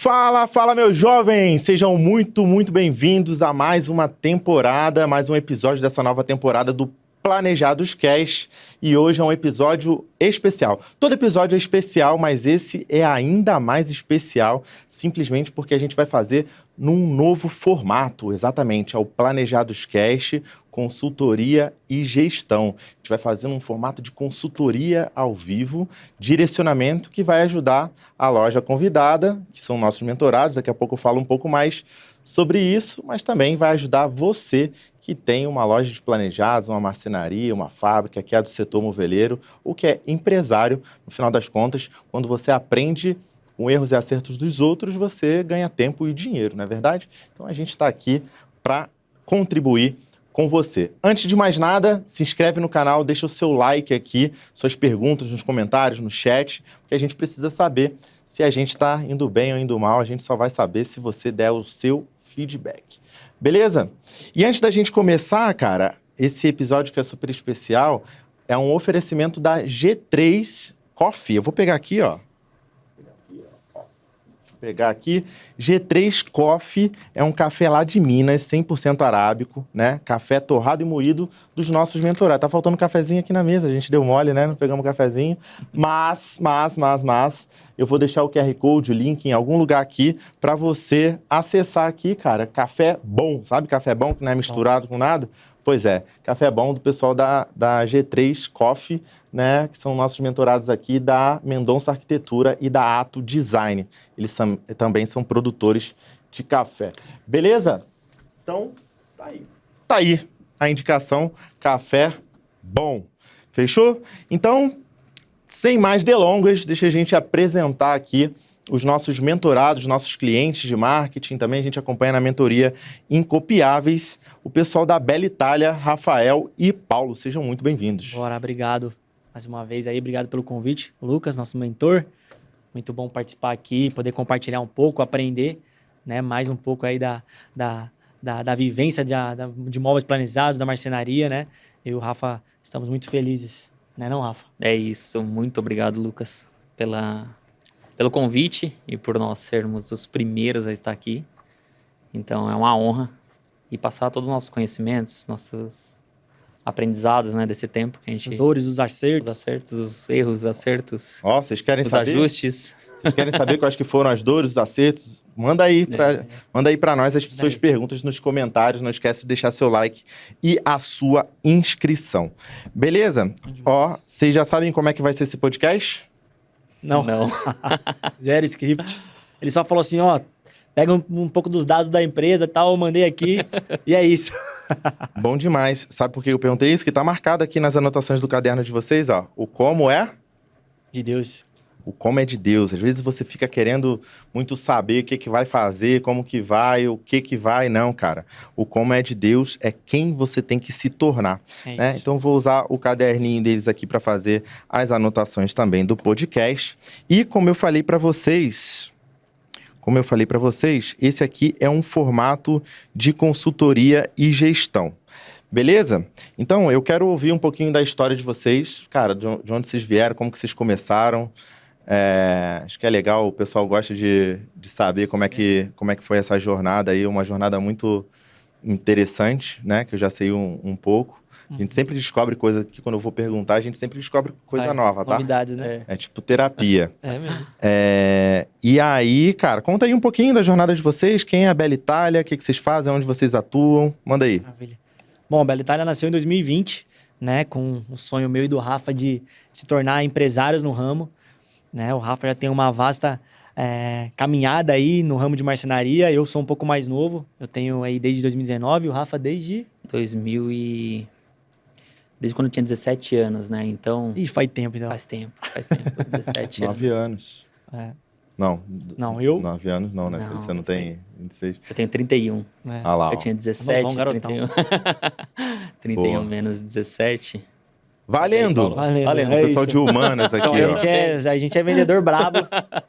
Fala, fala, meus jovens! Sejam muito bem-vindos a mais uma temporada, mais um episódio dessa nova temporada do Planejados Cast. E hoje é um episódio especial. Todo episódio é especial, mas esse é ainda mais especial, simplesmente porque a gente vai fazer num novo formato, exatamente, é o Planejados Cast, consultoria e gestão. A gente vai fazer num formato de consultoria ao vivo, direcionamento que vai ajudar a loja convidada, que são nossos mentorados, daqui a pouco eu falo um pouco mais sobre isso, mas também vai ajudar você que tem uma loja de planejados, uma marcenaria, uma fábrica, que é do setor moveleiro, ou que é empresário. No final das contas, quando você aprende com erros e acertos dos outros, você ganha tempo e dinheiro, não é verdade? Então a gente está aqui para contribuir com você. Antes de mais nada, se inscreve no canal, deixa o seu like aqui, suas perguntas nos comentários, no chat, porque a gente precisa saber se a gente está indo bem ou indo mal. A gente só vai saber se você der o seu feedback. Beleza? E antes da gente começar, cara, esse episódio que é super especial é um oferecimento da G3 Coffee. Eu vou pegar aqui, ó. Pegar aqui, G3 Coffee é um café lá de Minas, 100% arábico, né? Café torrado e moído dos nossos mentorados. Tá faltando um cafezinho aqui na mesa, a gente deu mole, né? Não pegamos um cafezinho, mas, eu vou deixar o QR Code, o link em algum lugar aqui para você acessar aqui, cara. Café bom, sabe café bom que não é misturado com nada? Pois é, café bom do pessoal da G3 Coffee, né, que são nossos mentorados aqui da Mendonça Arquitetura e da Ato Design. Eles também são produtores de café. Beleza? Então, tá aí. Tá aí a indicação, café bom. Fechou? Então, sem mais delongas, deixa a gente apresentar aqui os nossos mentorados, nossos clientes de marketing, também a gente acompanha na mentoria Incopiáveis, o pessoal da Bela Itália, Rafael e Paulo. Sejam muito bem-vindos. Bora, obrigado mais uma vez aí, obrigado pelo convite. Lucas, nosso mentor, muito bom participar aqui, poder compartilhar um pouco, aprender, né, mais um pouco aí da vivência de móveis planejados, da marcenaria, né? Eu e o Rafa estamos muito felizes, né não, Rafa? É isso, muito obrigado, Lucas, pelo convite e por nós sermos os primeiros a estar aqui. Então é uma honra e passar todos os nossos conhecimentos, nossos aprendizados, né, desse tempo que a gente... Os dores, os acertos. Os acertos, os erros, os acertos. Ó, vocês querem os saber? Ajustes. Vocês querem saber quais que foram as dores, os acertos? Manda aí para nós as suas perguntas nos comentários. Não esquece de deixar seu like e a sua inscrição. Beleza? Ó, vocês já sabem como é que vai ser esse podcast? Não. Zero scripts. Ele só falou assim, ó, pega um pouco dos dados da empresa e tal, eu mandei aqui e é isso. Bom demais. Sabe por que eu perguntei isso? Que tá marcado aqui nas anotações do caderno de vocês, ó. O como é? De Deus. O como é de Deus. Às vezes você fica querendo muito saber o que vai fazer, como que vai, o que vai. Não, cara. O como é de Deus é quem você tem que se tornar. Né? Então, vou usar o caderninho deles aqui para fazer as anotações também do podcast. E como eu falei para vocês, esse aqui é um formato de consultoria e gestão. Beleza? Então, eu quero ouvir um pouquinho da história de vocês. Cara, de onde vocês vieram, como que vocês começaram. Acho que é legal, o pessoal gosta de saber como é que foi essa jornada aí, uma jornada muito interessante, né? Que eu já sei um pouco. A gente sempre descobre coisa que quando eu vou perguntar, a gente sempre descobre coisa nova, tá? Novidades, né? É tipo terapia. É mesmo. E aí, cara, conta aí um pouquinho da jornada de vocês. Quem é a Bela Itália? O que vocês fazem? Onde vocês atuam? Manda aí. Maravilha. Bom, a Bela Itália nasceu em 2020, né? Com um sonho meu e do Rafa de se tornar empresários no ramo. Né? O Rafa já tem uma vasta caminhada aí no ramo de marcenaria. Eu sou um pouco mais novo. Eu tenho aí desde 2019, o Rafa desde... Desde quando eu tinha 17 anos, né? Então... Ih, faz tempo, então. Faz tempo. 17 9 anos. Não, 9 anos não, né? Não, você não tem 26. Eu tenho 31. Ah lá, ó. Eu tinha 17, Novão, garotão. 31 menos 17. Valendo! Valendo. O pessoal de humanas aqui, Então, ó. a gente é vendedor brabo.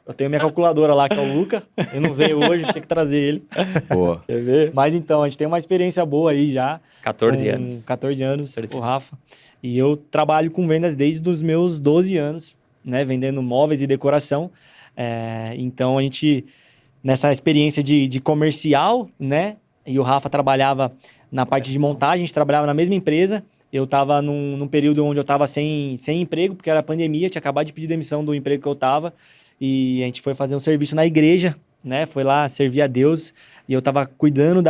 Eu tenho minha calculadora lá, que é o Luca. Ele não veio hoje, tinha que trazer ele. Boa. Quer ver? Mas então, a gente tem uma experiência boa aí já. 14 anos. 14 anos, o Rafa. E eu trabalho com vendas desde os meus 12 anos, né? Vendendo móveis e decoração. Então, a gente nessa experiência de comercial, né? E o Rafa trabalhava na parte de montagem, a gente trabalhava na mesma empresa. Eu estava num período onde eu estava sem emprego, porque era pandemia, tinha acabado de pedir demissão do emprego que eu estava. E a gente foi fazer um serviço na igreja, né? Foi lá servir a Deus. E eu estava cuidando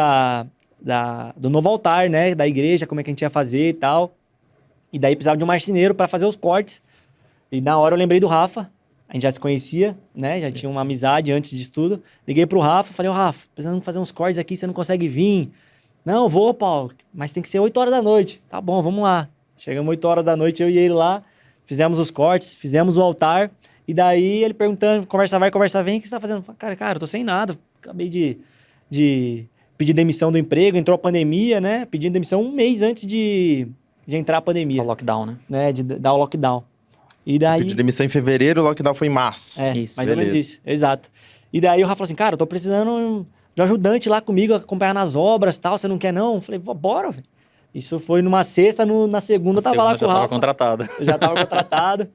do novo altar, né? Da igreja, como é que a gente ia fazer e tal. E daí precisava de um marceneiro para fazer os cortes. E na hora eu lembrei do Rafa. A gente já se conhecia, né? Já tinha uma amizade antes disso tudo. Liguei pro Rafa, falei, Rafa, precisamos fazer uns cortes aqui, você não consegue vir? Não, vou, Paulo, mas tem que ser 8 horas da noite. Tá bom, vamos lá. Chegamos 8 horas da noite, eu e ele lá, fizemos os cortes, fizemos o altar, e daí ele perguntando, conversa vai, conversa vem, o que você tá fazendo? Eu falei, cara, eu tô sem nada, acabei de pedir demissão do emprego, entrou a pandemia, né? Pedi demissão um mês antes de entrar a pandemia. O lockdown, né? De dar o lockdown. E daí... Pedi demissão em fevereiro, o lockdown foi em março. Isso, mais ou menos isso, exato. E daí o Rafa falou assim, cara, eu tô precisando de um ajudante lá comigo, acompanhar nas obras e tal, você não quer não? Eu falei, bora, velho. Isso foi numa sexta, na segunda eu tava lá com o Rafa. Já tava contratado. Eu já tava contratado.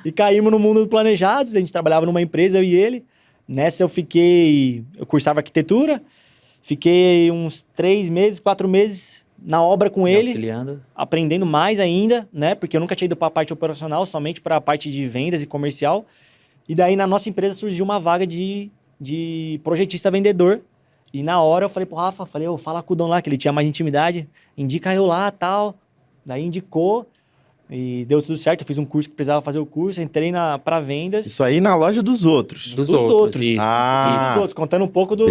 E caímos no mundo do planejados, a gente trabalhava numa empresa, eu e ele. Nessa eu cursava arquitetura, fiquei uns 3 meses, 4 meses na obra com ele. Auxiliando. Aprendendo mais ainda, né? Porque eu nunca tinha ido para a parte operacional, somente para a parte de vendas e comercial. E daí na nossa empresa surgiu uma vaga de projetista vendedor. E na hora eu falei pro Rafa, fala com o dono lá, que ele tinha mais intimidade, indica eu lá, tal. Daí indicou e deu tudo certo. Eu fiz um curso que precisava fazer o curso, entrei para vendas. Isso aí na loja dos outros. Dos outros. Isso. Ah, Dos outros, contando um pouco de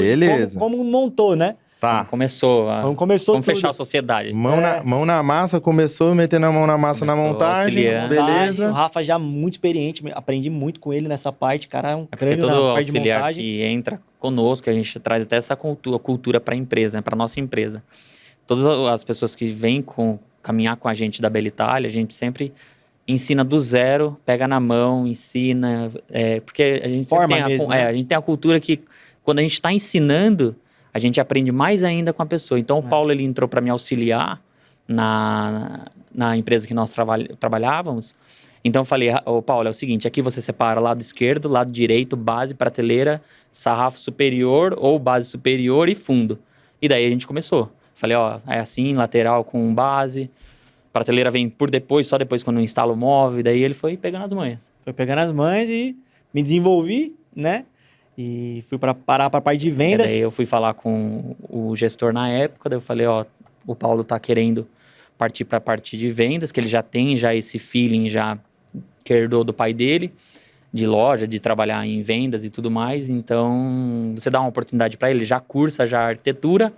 como montou, né? Tá. Começou Vamos fechar a sociedade. Mão na massa, começou metendo a mão na massa na montagem, auxiliando. beleza. O Rafa já muito experiente, aprendi muito com ele nessa parte, cara, é um Porque crânio todo na parte de auxiliar montagem. que entra conosco, a gente traz até essa cultura para a empresa, né, para nossa empresa. Todas as pessoas que vêm caminhar com a gente da Bela Itália, a gente sempre ensina do zero, pega na mão, ensina, porque a gente sempre a gente tem a cultura que quando a gente está ensinando, a gente aprende mais ainda com a pessoa. Então, o Paulo, ele entrou para me auxiliar na empresa que nós trabalhávamos. Então, eu falei, Paulo, é o seguinte, aqui você separa lado esquerdo, lado direito, base, prateleira, sarrafo superior ou base superior e fundo. E daí a gente começou. Falei, é assim, lateral com base, prateleira vem por depois, só depois quando eu instalo o móvel. E daí ele foi pegando as manhas. Foi pegando as manhas e me desenvolvi, né? E fui parar para a parte de vendas. Daí eu fui falar com o gestor na época, daí eu falei, o Paulo tá querendo partir para a parte de vendas, que ele já tem esse feeling já que herdou do pai dele, de loja, de trabalhar em vendas e tudo mais. Então, você dá uma oportunidade para ele, já cursa já arquitetura.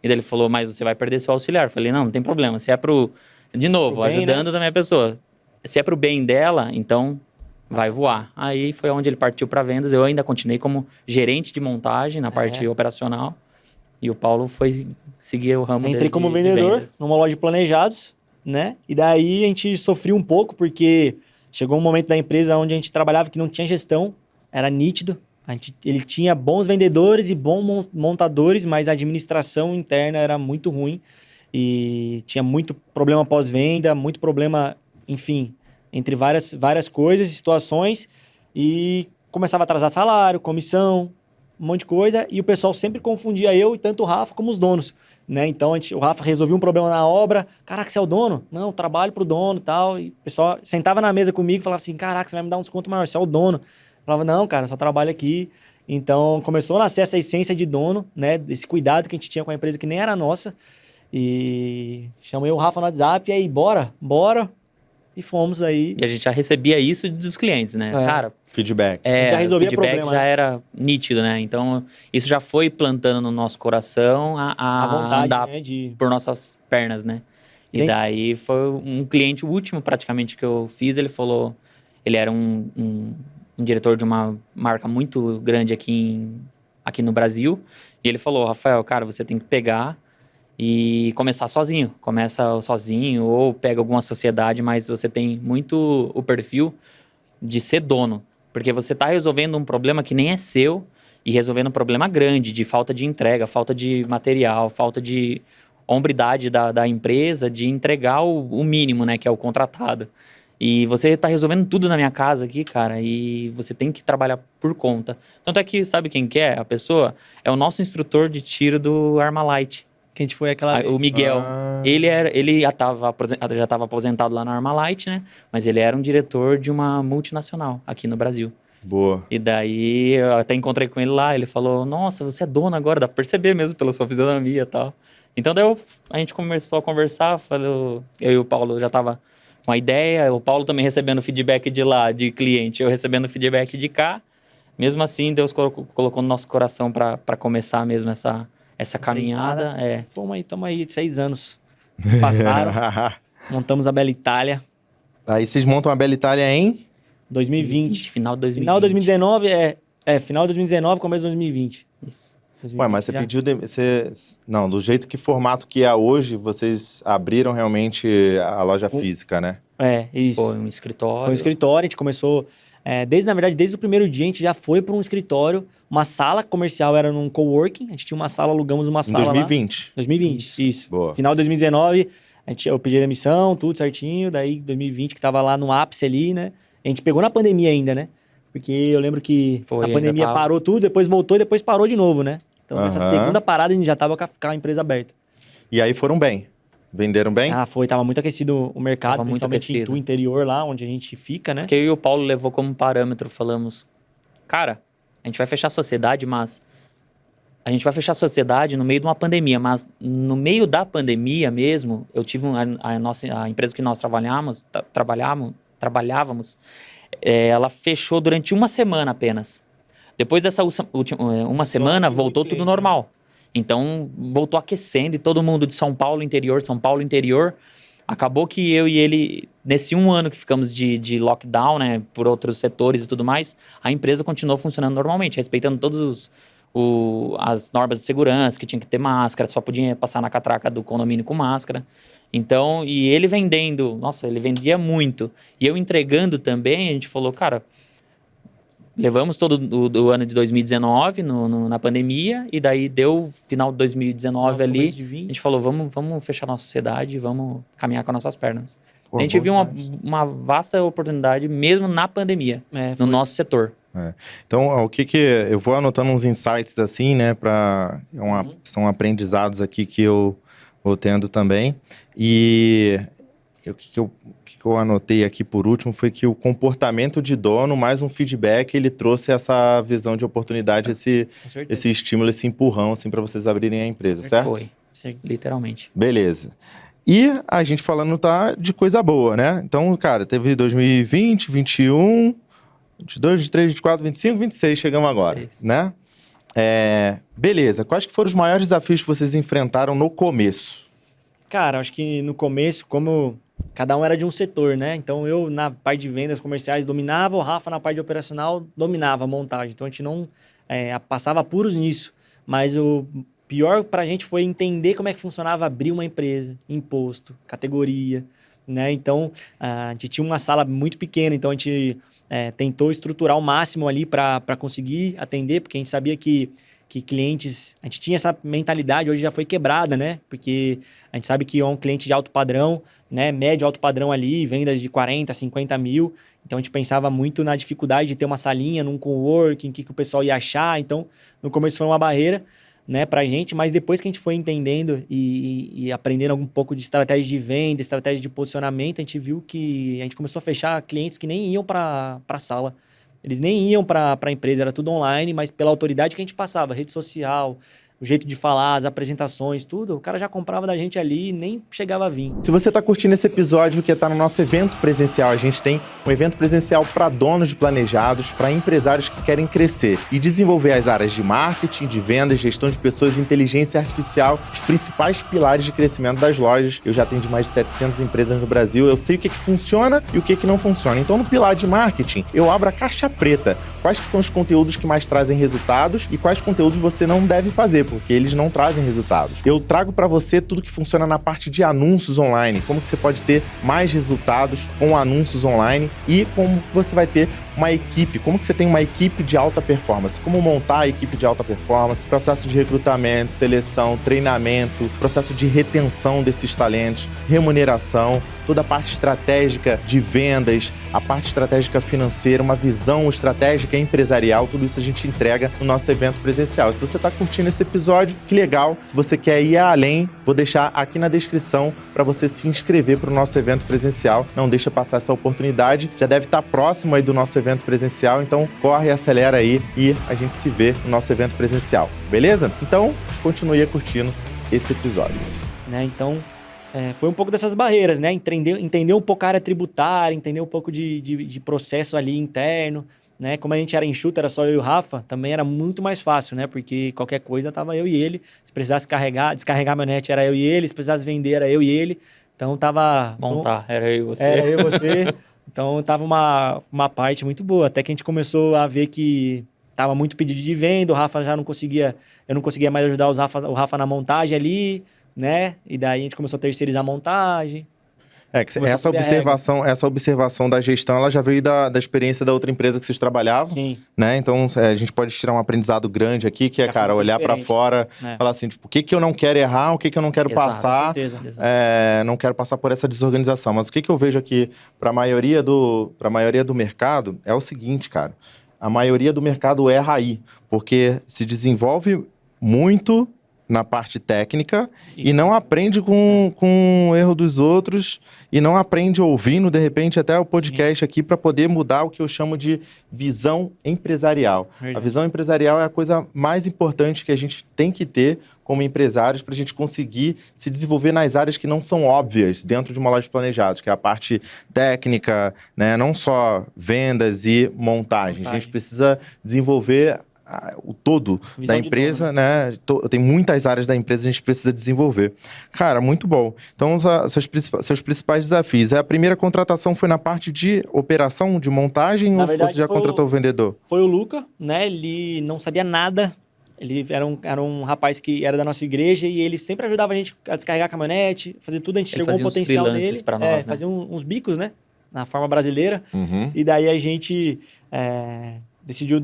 E daí ele falou, mas você vai perder seu auxiliar. Eu falei, não tem problema, se é de novo, bem, ajudando, né? Também a pessoa. Se é pro bem dela, então vai voar. Aí foi onde ele partiu para vendas. Eu ainda continuei como gerente de montagem na parte operacional. E o Paulo foi seguir o ramo dele. Entrei como vendedor numa loja de planejados, né? E daí a gente sofreu um pouco, porque chegou um momento da empresa onde a gente trabalhava que não tinha gestão, era nítido. Ele tinha bons vendedores e bons montadores, mas a administração interna era muito ruim. E tinha muito problema pós-venda, muito problema, enfim, entre várias coisas e situações. E começava a atrasar salário, comissão, um monte de coisa. E o pessoal sempre confundia eu e tanto o Rafa como os donos, né? Então o Rafa resolvia um problema na obra. Caraca, você é o dono? Não, eu trabalho pro dono e tal. E o pessoal sentava na mesa comigo e falava assim, caraca, você vai me dar um desconto maior, você é o dono. Eu falava, não, cara, eu só trabalho aqui. Então começou a nascer essa essência de dono, né? Desse cuidado que a gente tinha com a empresa que nem era nossa. E chamei o Rafa no WhatsApp e aí, bora. E fomos aí. E a gente já recebia isso dos clientes, né? Cara, feedback. Já resolvia o feedback problema, já era nítido, né? Então, isso já foi plantando no nosso coração a vontade, andar né, por nossas pernas, né? E daí foi um cliente, o último praticamente que eu fiz, ele falou... Ele era um diretor de uma marca muito grande aqui no Brasil. E ele falou, Rafael, cara, você tem que pegar e começar sozinho. Começa sozinho ou pega alguma sociedade, mas você tem muito o perfil de ser dono. Porque você está resolvendo um problema que nem é seu e resolvendo um problema grande de falta de entrega, falta de material, falta de hombridade da empresa de entregar o mínimo, né, que é o contratado. E você tá resolvendo tudo na minha casa aqui, cara, e você tem que trabalhar por conta. Tanto é que, sabe quem que é a pessoa? É o nosso instrutor de tiro do Armalite. Que a gente foi aquela vez. O Miguel. Ele já estava aposentado lá na Armalite, né? Mas ele era um diretor de uma multinacional aqui no Brasil. Boa. E daí eu até encontrei com ele lá, ele falou, nossa, você é dono agora, dá pra perceber mesmo pela sua fisionomia e tal. Então daí a gente começou a conversar, eu e o Paulo já tava com a ideia, o Paulo também recebendo feedback de lá, de cliente, eu recebendo feedback de cá. Mesmo assim, Deus colocou no nosso coração para começar mesmo essa caminhada. Estamos aí 6 anos. Passaram, montamos a Bela Itália. Aí vocês montam a Bela Itália em? 2020. Final de 2020. Final de 2019, final de 2019, começo de 2020. Isso. 2020, Ué, mas você pediu... Não, do jeito que formato que é hoje, vocês abriram realmente a loja física, né? Isso. Foi um escritório. Foi um escritório, a gente começou... desde o primeiro dia, a gente já foi para um escritório. Uma sala comercial era num coworking. A gente tinha uma sala, alugamos uma sala lá. Em 2020? 2020, isso. Boa. Final de 2019, eu pedi demissão, tudo certinho. Daí, 2020, que tava lá no ápice ali, né? A gente pegou na pandemia ainda, né? Porque eu lembro que a pandemia parou tudo, depois voltou e depois parou de novo, né? Então, nessa segunda parada, a gente já tava com a empresa aberta. E aí foram bem? Venderam bem? Tava muito aquecido o mercado, Tava muito principalmente aquecido. no interior lá, onde a gente fica, né? Porque eu e o Paulo levou como parâmetro, falamos, cara, a gente vai fechar a sociedade, mas a gente vai fechar a sociedade no meio de uma pandemia, mas no meio da pandemia mesmo, eu tive a empresa que nós trabalhávamos, ela fechou durante uma semana apenas. Depois dessa uma semana, voltou tudo normal. Então, voltou aquecendo e todo mundo de São Paulo interior, acabou que eu e ele, nesse um ano que ficamos de lockdown, né, por outros setores e tudo mais, a empresa continuou funcionando normalmente, respeitando todas as normas de segurança, que tinha que ter máscara, só podia passar na catraca do condomínio com máscara. Então, e ele vendendo, nossa, ele vendia muito. E eu entregando também, a gente falou, cara, levamos todo o ano de 2019 na pandemia, e daí deu final de 2019 ali, a gente falou, vamos fechar nossa sociedade, vamos caminhar com as nossas pernas. A gente viu uma vasta oportunidade mesmo na pandemia, no nosso setor. Então, o que eu vou anotando uns insights assim, né, são aprendizados aqui que eu vou tendo também. E o que eu anotei aqui por último foi que o comportamento de dono, mais um feedback, ele trouxe essa visão de oportunidade, esse estímulo, esse empurrão, assim, para vocês abrirem a empresa, certo? Foi, sim, literalmente. Beleza. E a gente falando de coisa boa, né? Então, cara, teve 2020, 21, 22, 23, 24, 25, 26, chegamos agora, né? Beleza. Quais que foram os maiores desafios que vocês enfrentaram no começo? Cara, acho que no começo, como cada um era de um setor, né? Então, eu, na parte de vendas comerciais, dominava, o Rafa, na parte de operacional, dominava a montagem. Então, a gente não passava apuros nisso. Mas o pior pra gente foi entender como é que funcionava abrir uma empresa, imposto, categoria, né? Então, a gente tinha uma sala muito pequena, então a gente tentou estruturar o máximo ali para conseguir atender, porque a gente sabia que clientes... A gente tinha essa mentalidade, hoje já foi quebrada, né? Porque a gente sabe que é um cliente de alto padrão, né? Médio, alto padrão ali, vendas de 40, 50 mil. Então, a gente pensava muito na dificuldade de ter uma salinha num coworking, o que o pessoal ia achar. Então, no começo foi uma barreira, né, pra gente, mas depois que a gente foi entendendo e aprendendo um pouco de estratégia de venda, estratégia de posicionamento, a gente viu que a gente começou a fechar clientes que nem iam para a sala. Eles nem iam para a empresa, era tudo online, mas pela autoridade que a gente passava, rede social, o jeito de falar, as apresentações, tudo, o cara já comprava da gente ali e nem chegava a vir. Se você está curtindo esse episódio que está no nosso evento presencial, a gente tem um evento presencial para donos de planejados, para empresários que querem crescer e desenvolver as áreas de marketing, de vendas, gestão de pessoas e inteligência artificial, os principais pilares de crescimento das lojas. Eu já atendi mais de 700 empresas no Brasil, eu sei o que funciona e o que não funciona. Então, no pilar de marketing, eu abro a caixa preta. Quais que são os conteúdos que mais trazem resultados e quais conteúdos você não deve fazer, porque eles não trazem resultados. Eu trago para você tudo que funciona na parte de anúncios online, como que você pode ter mais resultados com anúncios online e como você vai ter uma equipe, como que você tem uma equipe de alta performance, como montar a equipe de alta performance, processo de recrutamento, seleção, treinamento, processo de retenção desses talentos, remuneração, toda a parte estratégica de vendas, a parte estratégica financeira, uma visão estratégica empresarial, tudo isso a gente entrega no nosso evento presencial. Se você está curtindo esse episódio, que legal. Se você quer ir além, vou deixar aqui na descrição para você se inscrever para o nosso evento presencial. Não deixa passar essa oportunidade. Já deve estar próximo aí do nosso evento presencial, então corre, acelera aí e a gente se vê no nosso evento presencial, beleza? Então, continue curtindo esse episódio. Né? Então, foi um pouco dessas barreiras, né? Entender um pouco a área tributária, entender um pouco de processo ali interno, né? Como a gente era enxuto, era só eu e o Rafa, também era muito mais fácil, né? Porque qualquer coisa tava eu e ele. Se precisasse descarregar meu net, era eu e ele. Se precisasse vender, era eu e ele. Então tava... Montar, era eu e você. Era eu e você. Então tava uma parte muito boa. Até que a gente começou a ver que tava muito pedido de venda, o Rafa já não conseguia... Eu não conseguia mais ajudar o Rafa na montagem ali, né? E daí a gente começou a terceirizar a montagem. Essa observação da gestão, ela já veio da experiência da outra empresa que vocês trabalhavam. Sim. Né? Então, a gente pode tirar um aprendizado grande aqui, que é, cara, olhar para fora, falar assim, tipo, o que eu não quero errar, o que eu não quero passar. Com certeza. Não quero passar por essa desorganização. Mas o que eu vejo aqui para a maioria do mercado é o seguinte, cara. A maioria do mercado erra aí, porque se desenvolve muito na parte técnica e não aprende com o erro dos outros e não aprende ouvindo, de repente, até o podcast aqui para poder mudar o que eu chamo de visão empresarial. Verdade. A visão empresarial é a coisa mais importante que a gente tem que ter como empresários para a gente conseguir se desenvolver nas áreas que não são óbvias dentro de uma loja de planejados, que é a parte técnica, né? Não só vendas e montagem. A gente precisa desenvolver o todo visão da empresa, todo, né? Tem muitas áreas da empresa que a gente precisa desenvolver. Cara, muito bom. Então, seus principais desafios. A primeira contratação foi na parte de operação, de montagem, ou você já contratou o vendedor? Foi o Luca, né? Ele não sabia nada. Ele era um rapaz que era da nossa igreja e ele sempre ajudava a gente a descarregar a caminhonete, fazer tudo. A gente chegou ao potencial dele. Pra nós, né? Fazia uns bicos, né? Na forma brasileira. Uhum. E daí a gente decidiu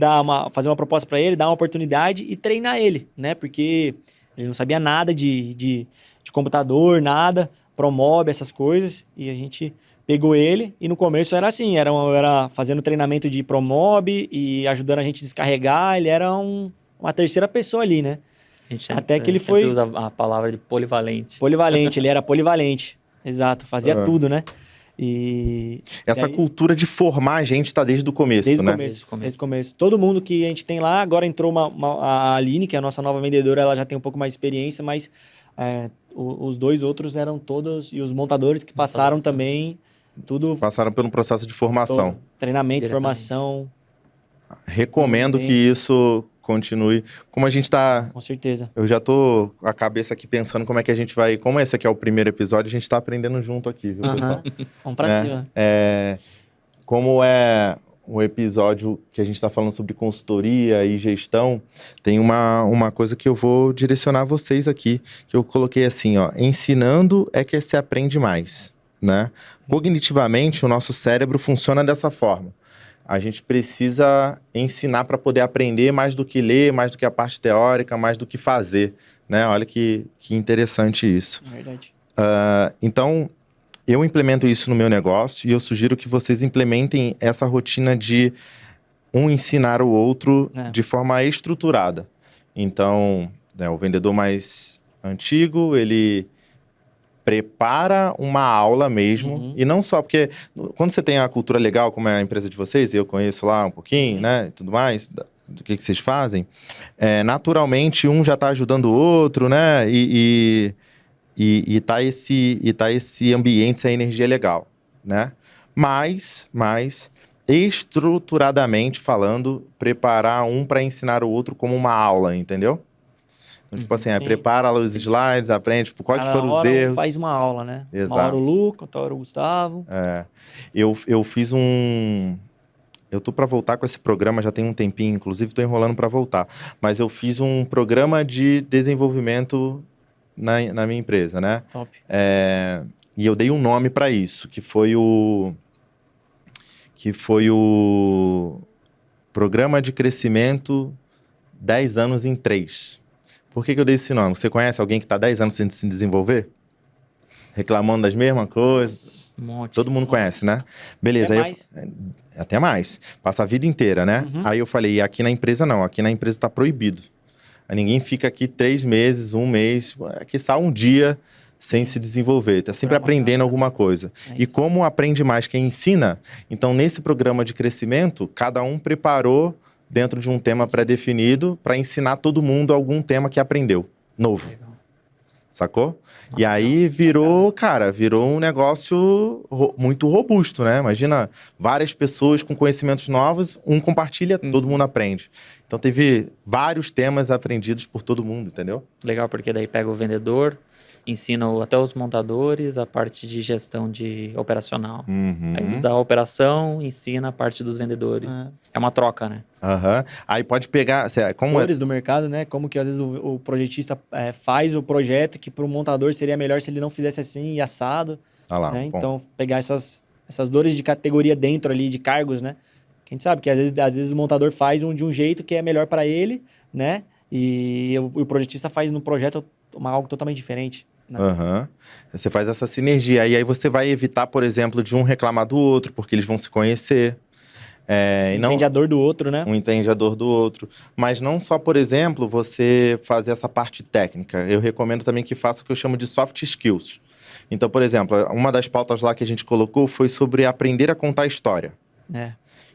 fazer uma proposta para ele, dar uma oportunidade e treinar ele, né? Porque ele não sabia nada de computador, nada, Promob, essas coisas. E a gente pegou ele e no começo era assim, era fazendo treinamento de Promob e ajudando a gente a descarregar. Ele era uma terceira pessoa ali, né? Até que ele foi... usa a palavra de polivalente. Polivalente, ele era polivalente. Exato, fazia tudo, né? Essa cultura de formar a gente está desde o começo, né? Desde o começo. Todo mundo que a gente tem lá, agora entrou a Aline, que é a nossa nova vendedora, ela já tem um pouco mais de experiência, mas os dois outros eram todos, e os montadores que passaram também, tudo... Passaram pelo processo de formação. Todo, treinamento, formação. Recomendo que isso continue. Como a gente tá... Com certeza. Eu já tô com a cabeça aqui pensando como é que a gente vai... Como esse aqui é o primeiro episódio, a gente tá aprendendo junto aqui, viu, pessoal? Vamos pra cima. Como é o episódio que a gente tá falando sobre consultoria e gestão, tem uma coisa que eu vou direcionar vocês aqui, que eu coloquei assim, ó. Ensinando é que se aprende mais, né? Cognitivamente, o nosso cérebro funciona dessa forma. A gente precisa ensinar para poder aprender mais do que ler, mais do que a parte teórica, mais do que fazer, né? Olha que interessante isso. Verdade. Então, eu implemento isso no meu negócio e eu sugiro que vocês implementem essa rotina de um ensinar o outro de forma estruturada. Então, o vendedor mais antigo, ele prepara uma aula mesmo, e não só porque quando você tem a cultura legal, como é a empresa de vocês, e eu conheço lá um pouquinho, né, e tudo mais, do que vocês fazem, naturalmente um já está ajudando o outro, né, e tá esse ambiente, essa energia legal, né, mas estruturadamente falando, preparar um para ensinar o outro como uma aula, entendeu? Então, tipo assim, prepara os slides, aprende, tipo, quais foram os erros. Faz uma aula, né? Exato. Uma hora o Luca, outra hora o Gustavo. Eu fiz eu tô para voltar com esse programa, já tem um tempinho, inclusive tô enrolando para voltar. Mas eu fiz um programa de desenvolvimento na minha empresa, né? Top. E eu dei um nome para isso, que foi que foi o Programa de Crescimento 10 anos em 3. Por que eu dei esse nome? Você conhece alguém que está 10 anos sem se desenvolver? Reclamando das mesmas coisas? Um monte. Todo mundo conhece, né? Beleza. Até aí mais. até mais. Passa a vida inteira, né? Uhum. Aí eu falei, aqui na empresa não. Aqui na empresa está proibido. Aí ninguém fica aqui 3 meses, 1 mês, quiçá um dia sem se desenvolver. Está sempre aprendendo alguma coisa. É E isso. como aprende mais quem ensina, então nesse programa de crescimento, cada um preparou dentro de um tema pré-definido para ensinar todo mundo algum tema que aprendeu, novo. Legal. Sacou? E aí virou um negócio muito robusto, né? Imagina várias pessoas com conhecimentos novos, um compartilha, todo mundo aprende. Então teve vários temas aprendidos por todo mundo, entendeu? Legal, porque daí pega o vendedor, ensina até os montadores a parte de gestão de operacional. Aí da operação, ensina a parte dos vendedores. É uma troca, né? Aham. Aí pode pegar... Como Cores do mercado, né? Como que às vezes o projetista faz o projeto que para o montador seria melhor se ele não fizesse assim e assado. Ah lá, Né? bom. Então, pegar essas dores de categoria dentro ali, de cargos, né? Que a gente sabe que às vezes o montador faz de um jeito que é melhor para ele, né? E o projetista faz no projeto algo totalmente diferente. Né? Aham. Você faz essa sinergia. E aí você vai evitar, por exemplo, de um reclamar do outro, porque eles vão se conhecer. E não... Entende a dor do outro, né? Um entende a dor do outro. Mas não só, por exemplo, você fazer essa parte técnica. Eu recomendo também que faça o que eu chamo de soft skills. Então, por exemplo, uma das pautas lá que a gente colocou foi sobre aprender a contar história.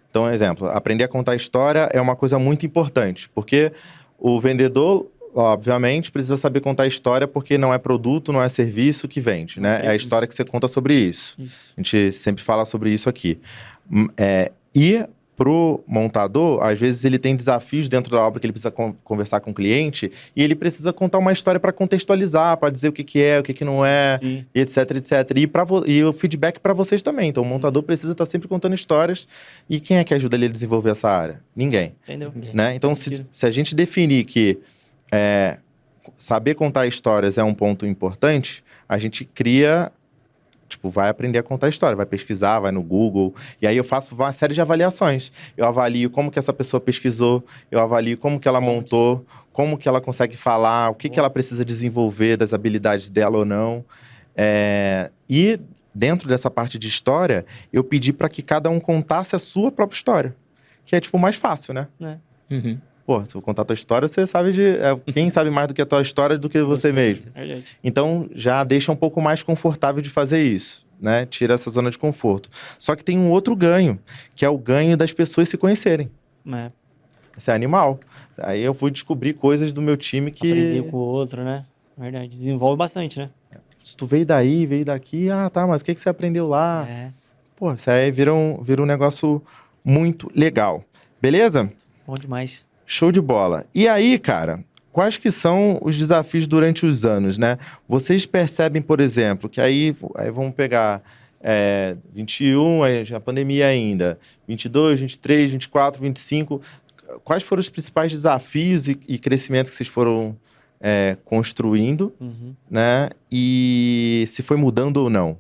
Então, exemplo, aprender a contar história é uma coisa muito importante, porque o vendedor, obviamente, precisa saber contar história porque não é produto, não é serviço que vende, né? É a história que você conta sobre isso. A gente sempre fala sobre isso aqui. E pro montador, às vezes ele tem desafios dentro da obra que ele precisa conversar com o cliente e ele precisa contar uma história para contextualizar, para dizer o que é, o que não é, Sim. e etc, etc. E o feedback para vocês também. Então, o montador precisa estar sempre contando histórias. E quem é que ajuda ele a desenvolver essa área? Ninguém. Entendeu? Né? Então, se a gente definir que saber contar histórias é um ponto importante, a gente cria... vai aprender a contar história, vai pesquisar, vai no Google. E aí eu faço uma série de avaliações. Eu avalio como que essa pessoa pesquisou, eu avalio como que ela montou, como que ela consegue falar, o que ela precisa desenvolver das habilidades dela ou não. E dentro dessa parte de história, eu pedi para que cada um contasse a sua própria história. Que é, mais fácil, né? Uhum. Pô, se eu contar a tua história, você sabe quem sabe mais do que a tua história do que você mesmo. Então, já deixa um pouco mais confortável de fazer isso, né? Tira essa zona de conforto. Só que tem um outro ganho, que é o ganho das pessoas se conhecerem. Esse é animal. Aí eu fui descobrir coisas do meu time que... Aprender com o outro, né? Verdade. Desenvolve bastante, né? Se tu veio daí, veio daqui, tá, mas o que você aprendeu lá? Pô, isso aí vira um negócio muito legal. Beleza? Bom demais. Show de bola. E aí, cara, quais que são os desafios durante os anos, né? Vocês percebem, por exemplo, que aí vamos pegar 21, a pandemia ainda, 22, 23, 24, 25. Quais foram os principais desafios e crescimentos que vocês foram construindo, né? E se foi mudando ou não?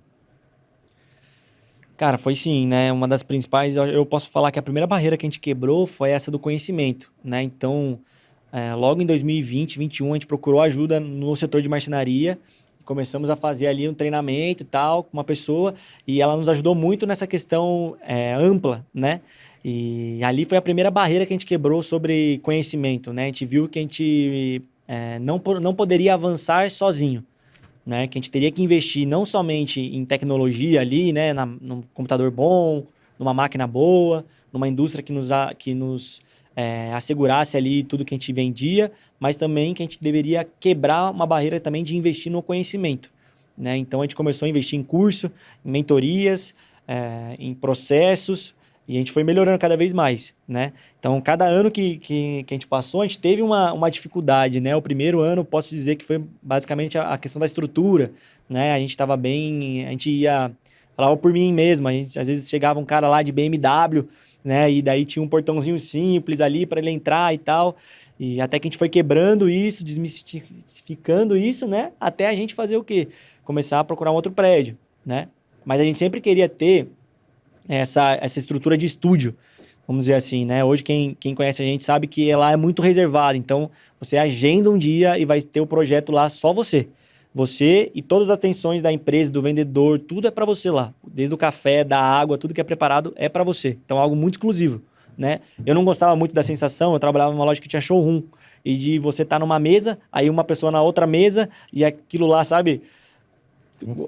Cara, foi sim, né? Uma das principais, eu posso falar que a primeira barreira que a gente quebrou foi essa do conhecimento, né? Então, logo em 2020, 2021, a gente procurou ajuda no setor de marcenaria, começamos a fazer ali um treinamento e tal, com uma pessoa, e ela nos ajudou muito nessa questão ampla, né? E ali foi a primeira barreira que a gente quebrou sobre conhecimento, né? A gente viu que a gente não poderia avançar sozinho. Né, que a gente teria que investir não somente em tecnologia ali, né, num computador bom, numa máquina boa, numa indústria que nos assegurasse ali tudo que a gente vendia, mas também que a gente deveria quebrar uma barreira também de investir no conhecimento. Né? Então, a gente começou a investir em curso, em mentorias, em processos, e a gente foi melhorando cada vez mais, né? Então, cada ano que a gente passou, a gente teve uma dificuldade, né? O primeiro ano, posso dizer que foi basicamente a questão da estrutura, né? A gente estava bem... A gente falava por mim mesmo, às vezes chegava um cara lá de BMW, né? E daí tinha um portãozinho simples ali para ele entrar e tal. E até que a gente foi quebrando isso, desmistificando isso, né? Até a gente fazer o quê? Começar a procurar um outro prédio, né? Mas a gente sempre queria ter... essa estrutura de estúdio, vamos dizer assim, né? Hoje quem conhece a gente sabe que lá é muito reservado, então você agenda um dia e vai ter o projeto lá só você. Você e todas as atenções da empresa, do vendedor, tudo é para você lá. Desde o café, da água, tudo que é preparado é para você. Então é algo muito exclusivo, né? Eu não gostava muito da sensação, eu trabalhava numa loja que tinha showroom, e de você estar numa mesa, aí uma pessoa na outra mesa, e aquilo lá, sabe?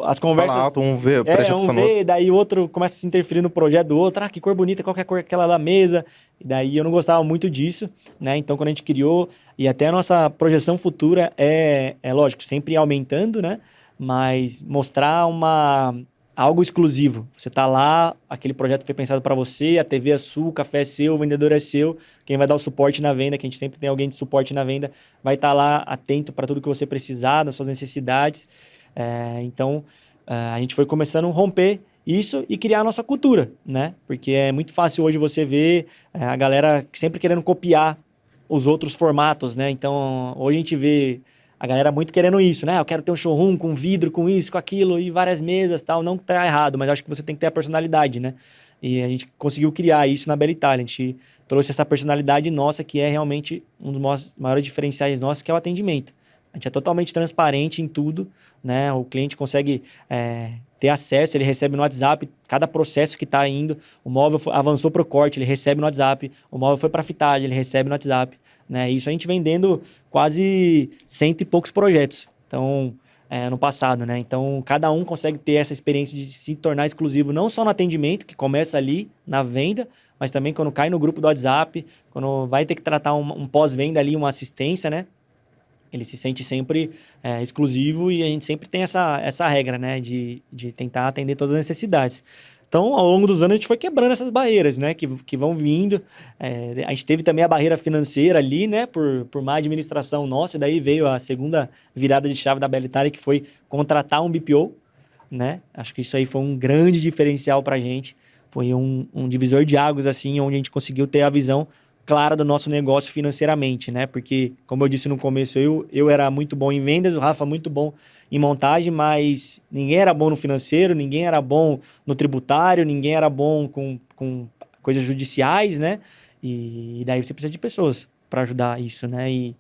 As conversas... Fala alto, um vê, presta um atenção no outro. vê, daí o outro começa a se interferir no projeto do outro. Ah, que cor bonita, qual que é a cor aquela da mesa? E daí eu não gostava muito disso, né? Então, quando a gente criou, e até a nossa projeção futura é lógico, sempre aumentando, né? Mas mostrar algo exclusivo. Você tá lá, aquele projeto foi pensado para você, a TV é sua, o café é seu, o vendedor é seu, quem vai dar o suporte na venda, que a gente sempre tem alguém de suporte na venda, vai estar lá atento para tudo que você precisar, das suas necessidades. Então, a gente foi começando a romper isso e criar a nossa cultura, né? Porque é muito fácil hoje você ver a galera sempre querendo copiar os outros formatos, né? Então, hoje a gente vê a galera muito querendo isso, né? Eu quero ter um showroom com vidro, com isso, com aquilo, e várias mesas e tal. Não que tá errado, mas acho que você tem que ter a personalidade, né? E a gente conseguiu criar isso na Bela Itália. A gente trouxe essa personalidade nossa, que é realmente um dos maiores diferenciais nossos, que é o atendimento. A gente é totalmente transparente em tudo, né? O cliente consegue ter acesso, ele recebe no WhatsApp cada processo que está indo. O móvel avançou para o corte, ele recebe no WhatsApp. O móvel foi para a fitagem, ele recebe no WhatsApp. Né? Isso a gente vendendo quase 100 e poucos projetos. Então, no passado, né? Então, cada um consegue ter essa experiência de se tornar exclusivo, não só no atendimento, que começa ali na venda, mas também quando cai no grupo do WhatsApp, quando vai ter que tratar um pós-venda ali, uma assistência, né? Ele se sente sempre exclusivo e a gente sempre tem essa regra, né? De tentar atender todas as necessidades. Então, ao longo dos anos, a gente foi quebrando essas barreiras, né? Que vão vindo. A gente teve também a barreira financeira ali, né? Por má administração nossa. E daí veio a segunda virada de chave da Bela Itália, que foi contratar um BPO, né? Acho que isso aí foi um grande diferencial pra gente. Foi um divisor de águas, assim, onde a gente conseguiu ter a visão clara do nosso negócio financeiramente, né? Porque, como eu disse no começo, eu era muito bom em vendas, o Rafa muito bom em montagem, mas ninguém era bom no financeiro, ninguém era bom no tributário, ninguém era bom com coisas judiciais, né? E daí você precisa de pessoas para ajudar isso, né? E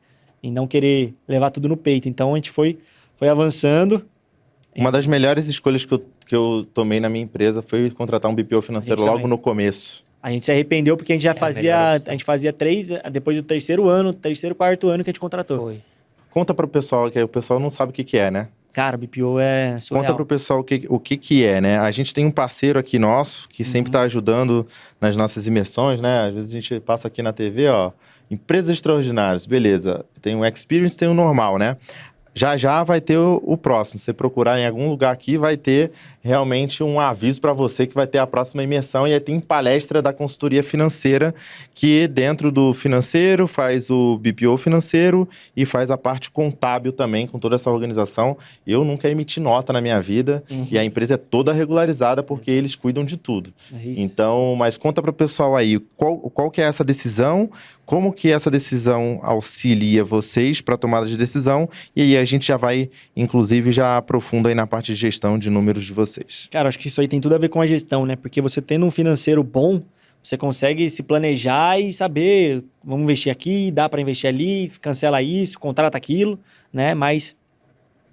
não querer levar tudo no peito. Então, a gente foi avançando. Uma das melhores escolhas que eu tomei na minha empresa foi contratar um BPO financeiro logo no começo. A gente se arrependeu porque a gente já fazia... A gente fazia 3... Depois do terceiro, quarto ano que a gente contratou. Foi. Conta pro pessoal, que o pessoal não sabe o que é, né? Cara, BPO é surreal. Conta pro pessoal o que é, né? A gente tem um parceiro aqui nosso que sempre tá ajudando nas nossas imersões, né? Às vezes a gente passa aqui na TV, ó, empresas extraordinárias, beleza. Tem o Experience, tem o normal, né? Já vai ter o próximo. Se você procurar em algum lugar aqui, vai ter realmente um aviso para você que vai ter a próxima imersão. E aí tem palestra da consultoria financeira, que dentro do financeiro faz o BPO financeiro e faz a parte contábil também, com toda essa organização. Eu nunca emiti nota na minha vida e a empresa é toda regularizada porque eles cuidam de tudo. Então, mas conta para o pessoal aí, qual que é essa decisão, como que essa decisão auxilia vocês para a tomada de decisão, e aí a gente já vai, inclusive, já aprofunda aí na parte de gestão de números de vocês. Cara, acho que isso aí tem tudo a ver com a gestão, né? Porque você tendo um financeiro bom, você consegue se planejar e saber, vamos investir aqui, dá para investir ali, cancela isso, contrata aquilo, né? Mas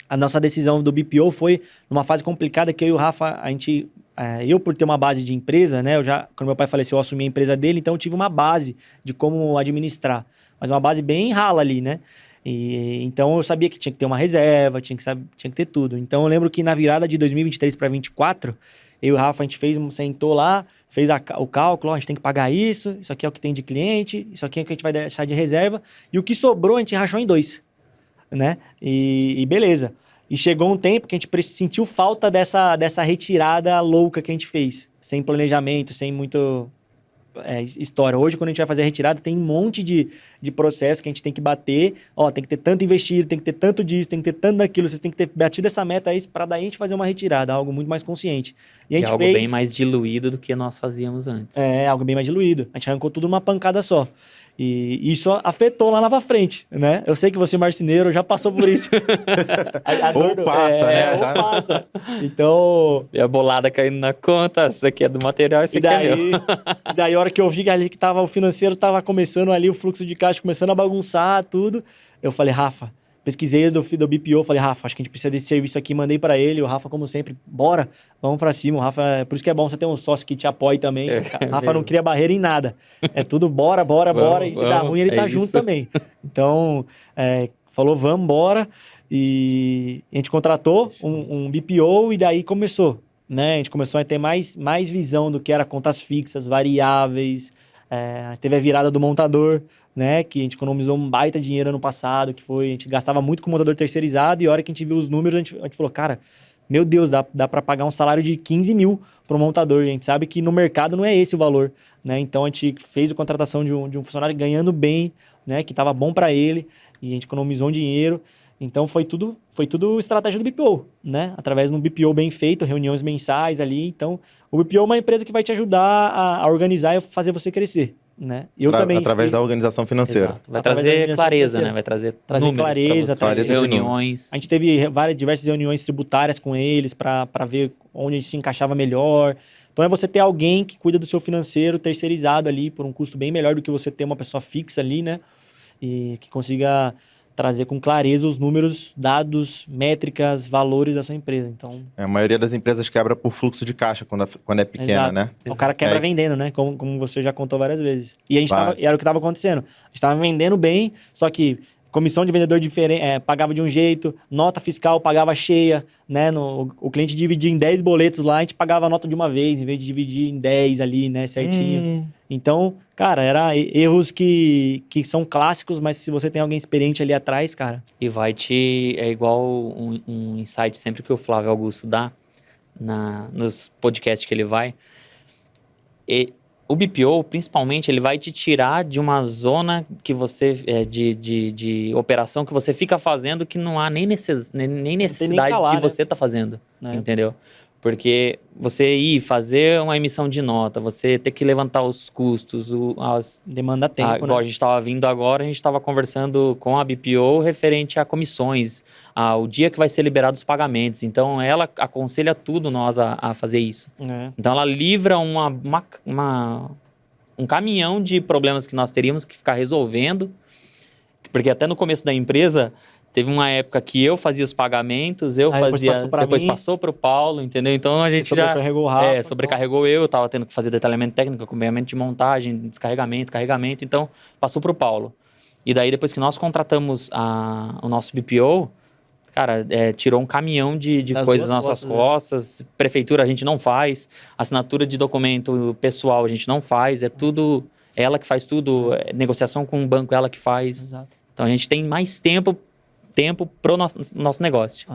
a nossa decisão do BPO foi numa fase complicada que eu e o Rafa, eu por ter uma base de empresa, né? Quando meu pai faleceu, eu assumi a empresa dele, então eu tive uma base de como administrar. Mas uma base bem rala ali, né? Então eu sabia que tinha que ter uma reserva, tinha que ter tudo. Então eu lembro que na virada de 2023 para 2024, eu e o Rafa, a gente sentou lá, fez o cálculo, ó, a gente tem que pagar isso aqui é o que tem de cliente, isso aqui é o que a gente vai deixar de reserva, e o que sobrou a gente rachou em 2, né? E beleza. E chegou um tempo que a gente sentiu falta dessa retirada louca que a gente fez, sem planejamento, sem muito história. Hoje, quando a gente vai fazer a retirada, tem um monte de processo que a gente tem que bater. Ó, tem que ter tanto investido, tem que ter tanto disso, tem que ter tanto daquilo. Vocês têm que ter batido essa meta aí para daí a gente fazer uma retirada, algo muito mais consciente. E a gente algo bem mais diluído do que nós fazíamos antes. Algo bem mais diluído. A gente arrancou tudo numa pancada só. E isso afetou lá na frente, né? Eu sei que você, marceneiro, já passou por isso. Ou passa, né? Ou passa. Então... E a bolada caindo na conta, isso aqui é do material, isso aqui é meu. E daí, a hora que eu vi ali que o financeiro tava começando ali, o fluxo de caixa começando a bagunçar tudo, eu falei, Rafa, pesquisei do BPO, falei, Rafa, acho que a gente precisa desse serviço aqui, mandei pra ele, o Rafa, como sempre, bora, vamos pra cima, o Rafa, por isso que é bom você ter um sócio que te apoie também, o Rafa não cria barreira em nada, é tudo bora, e se dá ruim ele tá junto também, então, falou, vamos, bora, e a gente contratou um BPO e daí começou, né, a gente começou a ter mais visão do que era contas fixas, variáveis, teve a virada do montador, né, que a gente economizou um baita dinheiro ano passado, a gente gastava muito com o montador terceirizado, e a hora que a gente viu os números, a gente falou, cara, meu Deus, dá para pagar um salário de 15 mil para o montador, e a gente sabe que no mercado não é esse o valor, né, então a gente fez a contratação de um funcionário ganhando bem, né, que estava bom para ele, e a gente economizou um dinheiro, então foi tudo estratégia do BPO, né, através de um BPO bem feito, reuniões mensais ali, então o BPO é uma empresa que vai te ajudar a organizar e fazer você crescer. Né? Através da organização financeira. Exato. Vai trazer clareza, né? Vai trazer clareza, reuniões. A gente teve diversas reuniões tributárias com eles para ver onde a gente se encaixava melhor. Então é você ter alguém que cuida do seu financeiro terceirizado ali por um custo bem melhor do que você ter uma pessoa fixa ali, né? E que consiga trazer com clareza os números, dados, métricas, valores da sua empresa. Então, a maioria das empresas quebra por fluxo de caixa quando é pequena, exato, né? O cara quebra vendendo, né? Como você já contou várias vezes. E a gente era o que estava acontecendo. A gente estava vendendo bem, só que comissão de vendedor pagava de um jeito, nota fiscal pagava cheia, né? O cliente dividia em 10 boletos lá, a gente pagava a nota de uma vez, em vez de dividir em 10 ali, né? Certinho. Então, cara, era erros que são clássicos, mas se você tem alguém experiente ali atrás, cara... E é igual um insight sempre que o Flávio Augusto dá nos podcasts que ele vai. O BPO, principalmente, ele vai te tirar de uma zona que você... de operação que você fica fazendo que não há nem necessidade de você estar fazendo, entendeu? Porque você ir fazer uma emissão de nota, você ter que levantar os custos, demanda tempo, igual a gente estava vindo agora, a gente estava conversando com a BPO referente a comissões, ao dia que vai ser liberado os pagamentos. Então, ela aconselha tudo nós a fazer isso. Então, ela livra um caminhão de problemas que nós teríamos que ficar resolvendo, porque até no começo da empresa... Teve uma época que eu fazia os pagamentos, depois passou para o Paulo, entendeu? Então a gente sobrecarregou o Rafa. Sobrecarregou eu tava tendo que fazer detalhamento técnico, acompanhamento de montagem, descarregamento, carregamento, então passou para o Paulo. E daí depois que nós contratamos o nosso BPO, cara, tirou um caminhão de coisas das nossas costas, prefeitura a gente não faz, assinatura de documento pessoal a gente não faz, é tudo ela que faz tudo, negociação com o banco ela que faz. Exato. Então a gente tem mais tempo pro nosso negócio.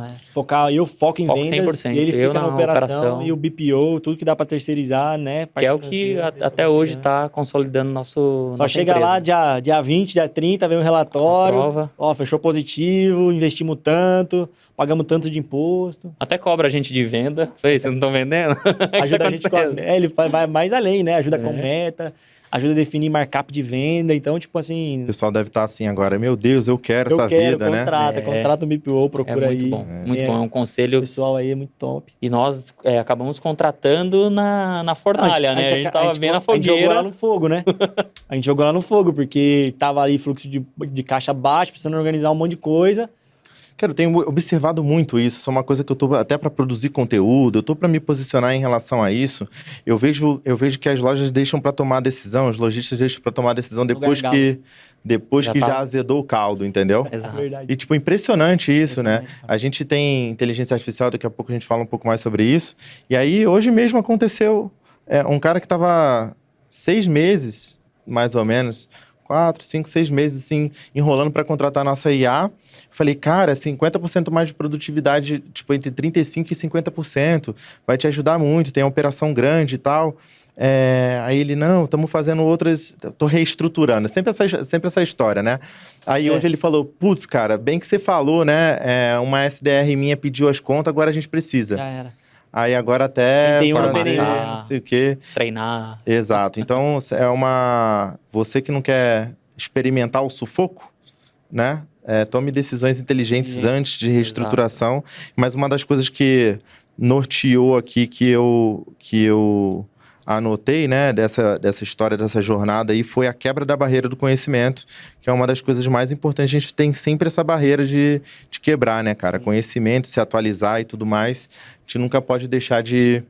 Eu foco em vendas, 100%. E ele fica na operação, e o BPO, tudo que dá para terceirizar, né? Que é o que até hoje está consolidando Só nossa chega empresa. lá dia 20, dia 30, vem um relatório, fechou positivo, investimos tanto, pagamos tanto de imposto. Até cobra a gente de venda. Vocês não estão vendendo? Ajuda a gente com ele vai mais além, né? Ajuda com meta, ajuda a definir markup de venda. Então, tipo assim... O pessoal deve estar assim agora, meu Deus, eu quero essa vida, né? Contrata um BPO, procura aí. Muito bom, muito bom. É um conselho... O pessoal aí é muito top. E nós acabamos contratando na fornalha, né? A gente tava bem na fogueira. A gente jogou lá no fogo, né? A gente jogou lá no fogo, porque tava ali fluxo de caixa baixo, precisando organizar um monte de coisa. Cara, eu tenho observado muito isso. Isso é uma coisa que eu tô até para produzir conteúdo, eu tô para me posicionar em relação a isso. Eu vejo que as lojas deixam para tomar a decisão, os lojistas deixam para tomar a decisão depois que já azedou o caldo, entendeu? Exato. E, tipo, impressionante isso, né? A gente tem inteligência artificial, daqui a pouco a gente fala um pouco mais sobre isso. E aí, hoje mesmo aconteceu um cara que tava 6 meses, mais ou menos... 4, 5, 6 meses, assim, enrolando para contratar a nossa IA. Falei, cara, 50% mais de produtividade, tipo, entre 35% e 50%, vai te ajudar muito, tem uma operação grande e tal. Aí ele, não, estamos fazendo outras, tô reestruturando. Sempre essa história, né? Aí hoje ele falou, putz, cara, bem que você falou, né? Uma SDR minha pediu as contas, agora a gente precisa. Já era. Aí agora até Tem um, não fazer, tem nenhum. não sei o quê. Treinar. Exato. Então, você que não quer experimentar o sufoco, né? Tome decisões inteligentes antes de reestruturação. Mas uma das coisas que norteou aqui, que eu anotei, né, dessa história, dessa jornada aí, foi a quebra da barreira do conhecimento, que é uma das coisas mais importantes. A gente tem sempre essa barreira de quebrar, né, cara? Conhecimento, se atualizar e tudo mais. A gente nunca pode deixar de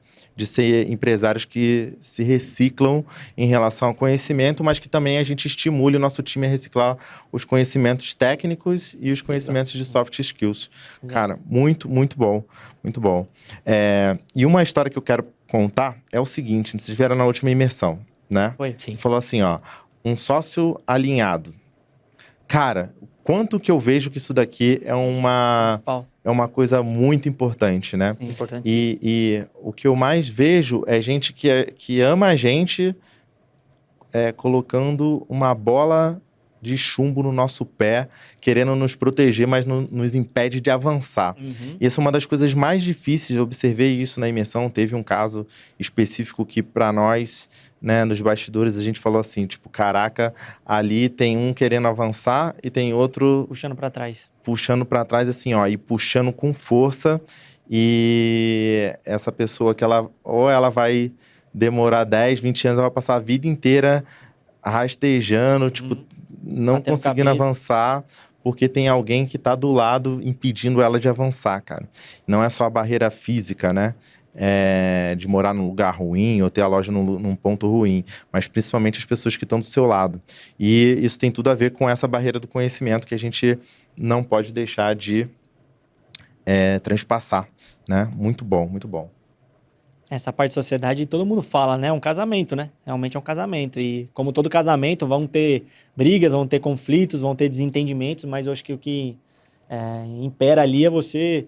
ser empresários que se reciclam em relação ao conhecimento, mas que também a gente estimule o nosso time a reciclar os conhecimentos técnicos e os conhecimentos de soft skills. Cara, muito, muito bom. Muito bom. E uma história que eu quero contar é o seguinte, vocês vieram na última imersão, né? Foi. Sim. Falou assim, ó, um sócio alinhado. Cara, quanto que eu vejo que isso daqui é uma coisa muito importante, né? Sim, importante. E o que eu mais vejo é gente que ama a gente colocando uma bola de chumbo no nosso pé, querendo nos proteger, mas nos impede de avançar. E essa é uma das coisas mais difíceis, eu observei isso na imersão, teve um caso específico que para nós, né, nos bastidores, a gente falou assim, tipo, caraca, ali tem um querendo avançar e tem outro puxando para trás. Puxando para trás, assim, ó, e puxando com força, e essa pessoa que ela vai demorar 10, 20 anos, ela vai passar a vida inteira rastejando, tipo, não Batendo conseguindo cabeça. avançar, porque tem alguém que tá do lado impedindo ela de avançar, cara. Não é só a barreira física, né? De morar num lugar ruim ou ter a loja num ponto ruim, mas principalmente as pessoas que estão do seu lado. E isso tem tudo a ver com essa barreira do conhecimento que a gente não pode deixar de transpassar, né? Muito bom, muito bom. Essa parte de sociedade, todo mundo fala, né? É um casamento, né? Realmente é um casamento. E como todo casamento, vão ter brigas, vão ter conflitos, vão ter desentendimentos, mas eu acho que o que impera ali é você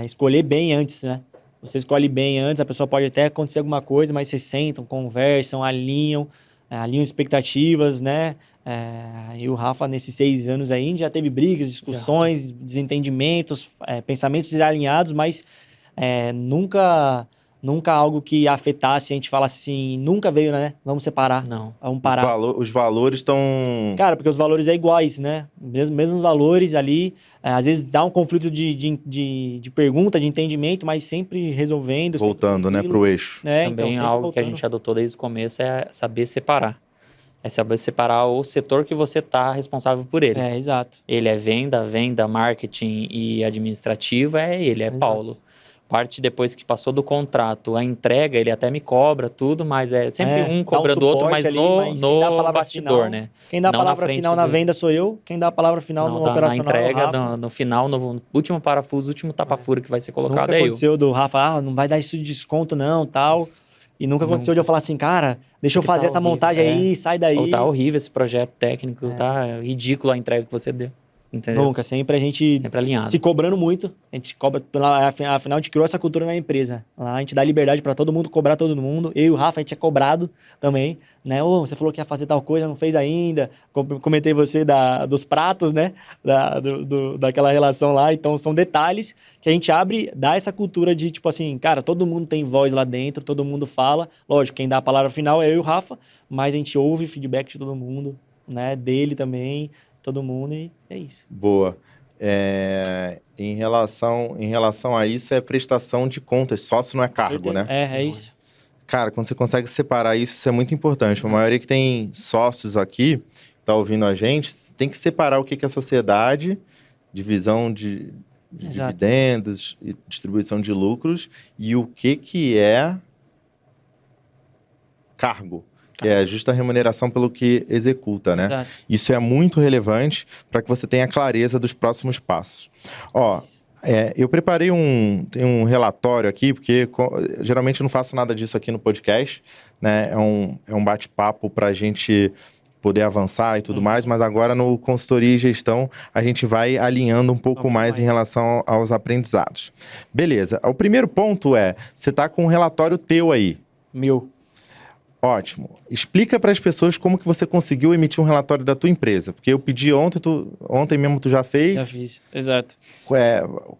escolher bem antes, né? Você escolhe bem antes, a pessoa pode até acontecer alguma coisa, mas vocês sentam, conversam, alinham expectativas, né? E o Rafa, nesses 6 anos aí, já teve brigas, discussões, desentendimentos, pensamentos desalinhados, mas nunca algo que afetasse, a gente falasse assim, nunca veio, né? Vamos separar. Não. Vamos parar. Os valores estão... Cara, porque os valores é iguais, né? Mesmos valores ali, às vezes dá um conflito de pergunta, de entendimento, mas sempre resolvendo. Voltando, sempre né, pro eixo. Também então, algo que a gente adotou desde o começo é saber separar. É saber separar o setor que você está responsável por ele. Exato. Ele é venda, marketing e administrativo, é Paulo. Parte depois que passou do contrato, a entrega, ele até me cobra tudo, mas é sempre um cobra do outro, mas ali, no bastidor, final, né? Quem dá a Não palavra na final na venda sou eu, quem dá a palavra final no operacional na entrega, é o Rafa. no final, no último parafuso, último tapa-furo que vai ser colocado Nunca é eu. aconteceu do Rafa, não vai dar isso de desconto não, tal. E nunca aconteceu de eu falar assim, cara, deixa eu fazer essa montagem aí, sai daí. Ou tá horrível esse projeto técnico, tá ridículo a entrega que você deu. Entendeu? Nunca, sempre a gente alinhado. Se cobrando muito. A gente cobra, afinal a gente criou essa cultura na empresa. Lá a gente dá liberdade pra todo mundo, cobrar todo mundo. Eu e o Rafa, a gente é cobrado também, né? Você falou que ia fazer tal coisa, não fez ainda. Comentei você dos pratos, né? Daquela relação lá. Então são detalhes que a gente abre, dá essa cultura de tipo assim, cara, todo mundo tem voz lá dentro, todo mundo fala. Lógico, quem dá a palavra final é eu e o Rafa, mas a gente ouve feedback de todo mundo, né? Dele também. Todo mundo, e é isso. Boa. Em relação a isso, é prestação de contas. Sócio não é cargo, né? É isso. Cara, quando você consegue separar isso é muito importante. A maioria que tem sócios aqui, tá ouvindo a gente, tem que separar o que é sociedade, divisão de dividendos e distribuição de lucros, e o que é cargo. Que é a justa remuneração pelo que executa, né? Exato. Isso é muito relevante para que você tenha clareza dos próximos passos. Eu preparei um relatório aqui, porque geralmente eu não faço nada disso aqui no podcast, né? É um bate-papo para a gente poder avançar e tudo mais, mas agora no consultoria e gestão a gente vai alinhando um pouco mais em relação aos aprendizados. Beleza. O primeiro ponto você tá com um relatório teu aí. Meu. Ótimo. Explica para as pessoas como que você conseguiu emitir um relatório da tua empresa. Porque eu pedi ontem, ontem mesmo tu já fez. Já fiz, exato.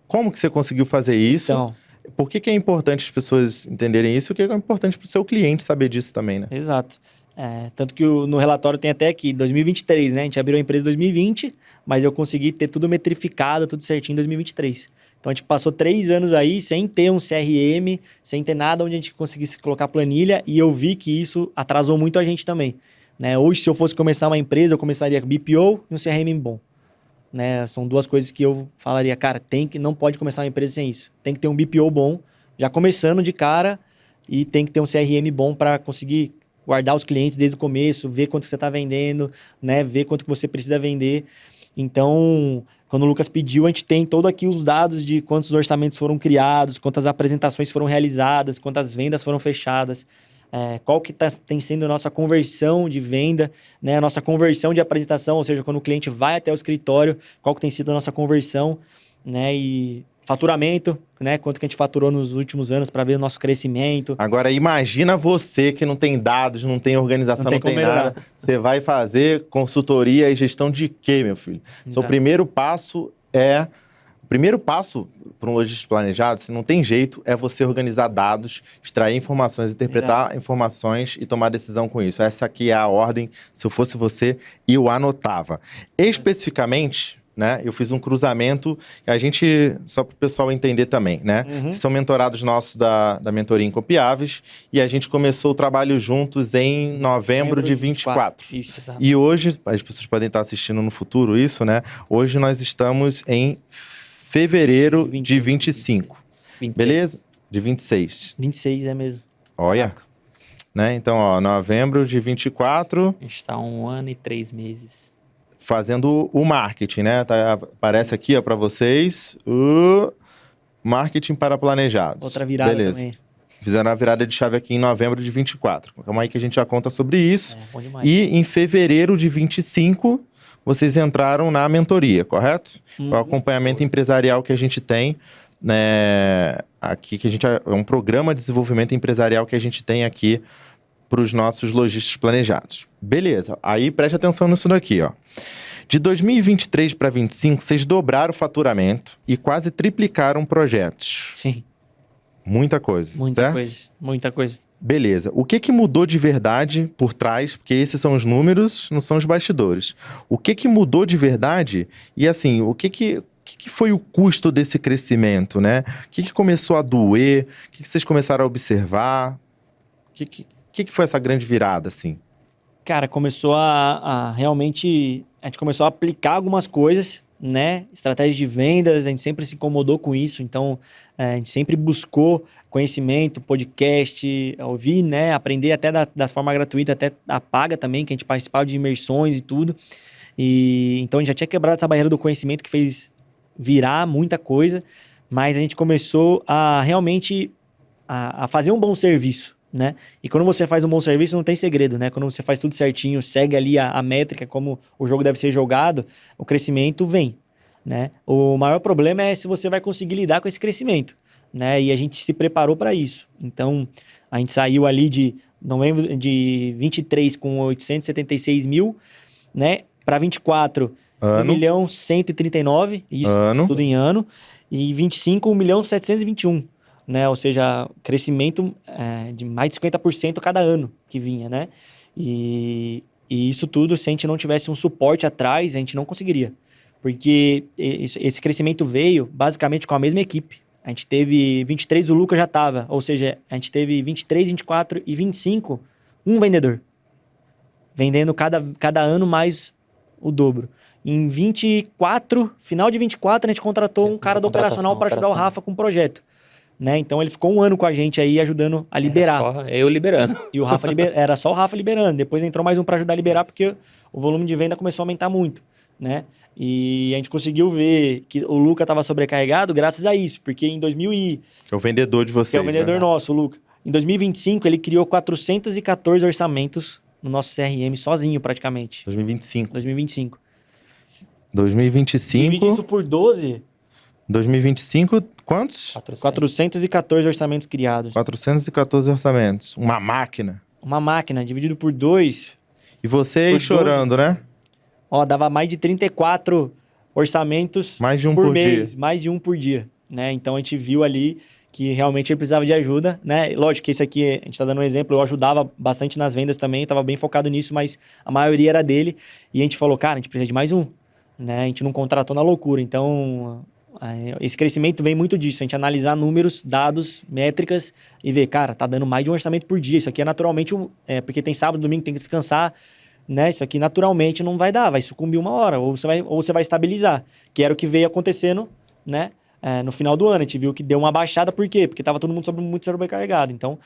Como que você conseguiu fazer isso? Então, Por que é importante as pessoas entenderem isso? O que é importante para o seu cliente saber disso também, né? exato. Tanto que no relatório tem até aqui, 2023, né? A gente abriu a empresa em 2020, mas eu consegui ter tudo metrificado, tudo certinho em 2023. Então, a gente passou 3 anos aí sem ter um CRM, sem ter nada onde a gente conseguisse colocar planilha, e eu vi que isso atrasou muito a gente também. Né? Hoje, se eu fosse começar uma empresa, eu começaria com BPO e um CRM bom. Né? São 2 coisas que eu falaria, cara, não pode começar uma empresa sem isso. Tem que ter um BPO bom, já começando de cara, e tem que ter um CRM bom para conseguir guardar os clientes desde o começo, ver quanto que você está vendendo, né? Ver quanto que você precisa vender. Então, quando o Lucas pediu, a gente tem todo aqui os dados de quantos orçamentos foram criados, quantas apresentações foram realizadas, quantas vendas foram fechadas, qual que tem sendo a nossa conversão de venda, né? A nossa conversão de apresentação, ou seja, quando o cliente vai até o escritório, qual que tem sido a nossa conversão, né? E faturamento, né? Quanto que a gente faturou nos últimos anos para ver o nosso crescimento. Agora, imagina você que não tem dados, não tem organização, não tem nada. Você vai fazer consultoria e gestão de quê, meu filho? Seu primeiro passo para um logístico planejado, se não tem jeito, é você organizar dados, extrair informações, interpretar informações e tomar decisão com isso. Essa aqui é a ordem. Se eu fosse você, eu anotava. Especificamente, né, eu fiz um cruzamento, só para o pessoal entender também, né? Vocês são mentorados nossos da mentoria Incopiáveis, e a gente começou o trabalho juntos em novembro de 24. Isso, exato. E hoje, as pessoas podem estar assistindo no futuro isso, né? Hoje nós estamos em fevereiro de 25. 26. Beleza? De 26. 26 é mesmo. Olha. Né? Então, ó, novembro de 24. A gente está 1 ano e 3 meses. Fazendo o marketing, né? Aparece aqui, ó, para vocês, o marketing para planejados. Outra virada. Beleza. Também. Fizeram a virada de chave aqui em novembro de 24. Calma aí que a gente já conta sobre isso. Bom demais. E em fevereiro de 25, vocês entraram na mentoria, correto? O acompanhamento empresarial que a gente tem, né? Aqui, é um programa de desenvolvimento empresarial que a gente tem aqui para os nossos lojistas planejados. Beleza, aí preste atenção nisso daqui, ó. De 2023 para 2025, vocês dobraram o faturamento e quase triplicaram projetos. Sim. Muita coisa, certo? Muita coisa. Beleza. O que mudou de verdade por trás? Porque esses são os números, não são os bastidores. O que mudou de verdade? E assim, o que foi o custo desse crescimento, né? O que começou a doer? O que vocês começaram a observar? O que foi essa grande virada, assim? Cara, começou realmente... A gente começou a aplicar algumas coisas, né? Estratégias de vendas, a gente sempre se incomodou com isso. Então, a gente sempre buscou conhecimento, podcast, ouvir, né? Aprender até da forma gratuita, até a paga também, que a gente participava de imersões e tudo. Então, a gente já tinha quebrado essa barreira do conhecimento que fez virar muita coisa. Mas a gente começou a realmente a fazer um bom serviço. Né? E quando você faz um bom serviço, não tem segredo, né? Quando você faz tudo certinho, segue ali a métrica, como o jogo deve ser jogado, o crescimento vem, né? O maior problema é se você vai conseguir lidar com esse crescimento, né? E a gente se preparou para isso. Então, a gente saiu ali de novembro de 23 com 876 mil, né? Para 24, 1.139.000, isso, tudo em ano. E 25, 1.721.000. Né? Ou seja, crescimento de mais de 50% cada ano que vinha, né? E isso tudo, se a gente não tivesse um suporte atrás, a gente não conseguiria. Porque esse crescimento veio basicamente com a mesma equipe. A gente teve 23, o Lucas já estava. Ou seja, a gente teve 23, 24 e 25, um vendedor. Vendendo cada ano mais o dobro. Em 24, final de 24, a gente contratou um cara do operacional para ajudar o Rafa com o projeto. Né? Então ele ficou 1 ano com a gente aí ajudando a liberar. Era só eu liberando. E o Rafa era só o Rafa liberando. Depois entrou mais um para ajudar a liberar, porque o volume de venda começou a aumentar muito, né? E a gente conseguiu ver que o Luca estava sobrecarregado graças a isso, porque em 2000 Que é o vendedor de vocês. Que é o vendedor nosso, o Luca. Em 2025 ele criou 414 orçamentos no nosso CRM sozinho praticamente. 2025. 2025. Divide isso por 12. 2025, quantos? 414 orçamentos criados. 414 orçamentos. Uma máquina. Uma máquina dividido por 2, E você aí Por chorando, né? ó, dava mais de 34 orçamentos Mais de um por por mês, dia. mais de um por dia, né? Então a gente viu ali que realmente ele precisava de ajuda, né? Lógico que esse aqui, a gente tá dando um exemplo, eu ajudava bastante nas vendas também, tava bem focado nisso, mas a maioria era dele. E a gente falou, cara, a gente precisa de mais um, né? A gente não contratou na loucura. Então, esse crescimento vem muito disso, a gente analisar números, dados, métricas e ver, cara, tá dando mais de um orçamento por dia. Isso aqui é naturalmente, porque tem sábado, domingo, tem que descansar, né? Isso aqui naturalmente não vai dar, vai sucumbir uma hora, ou você vai estabilizar, que era o que veio acontecendo, né? No final do ano, a gente viu que deu uma baixada, por quê? Porque estava todo mundo muito sobrecarregado. Então,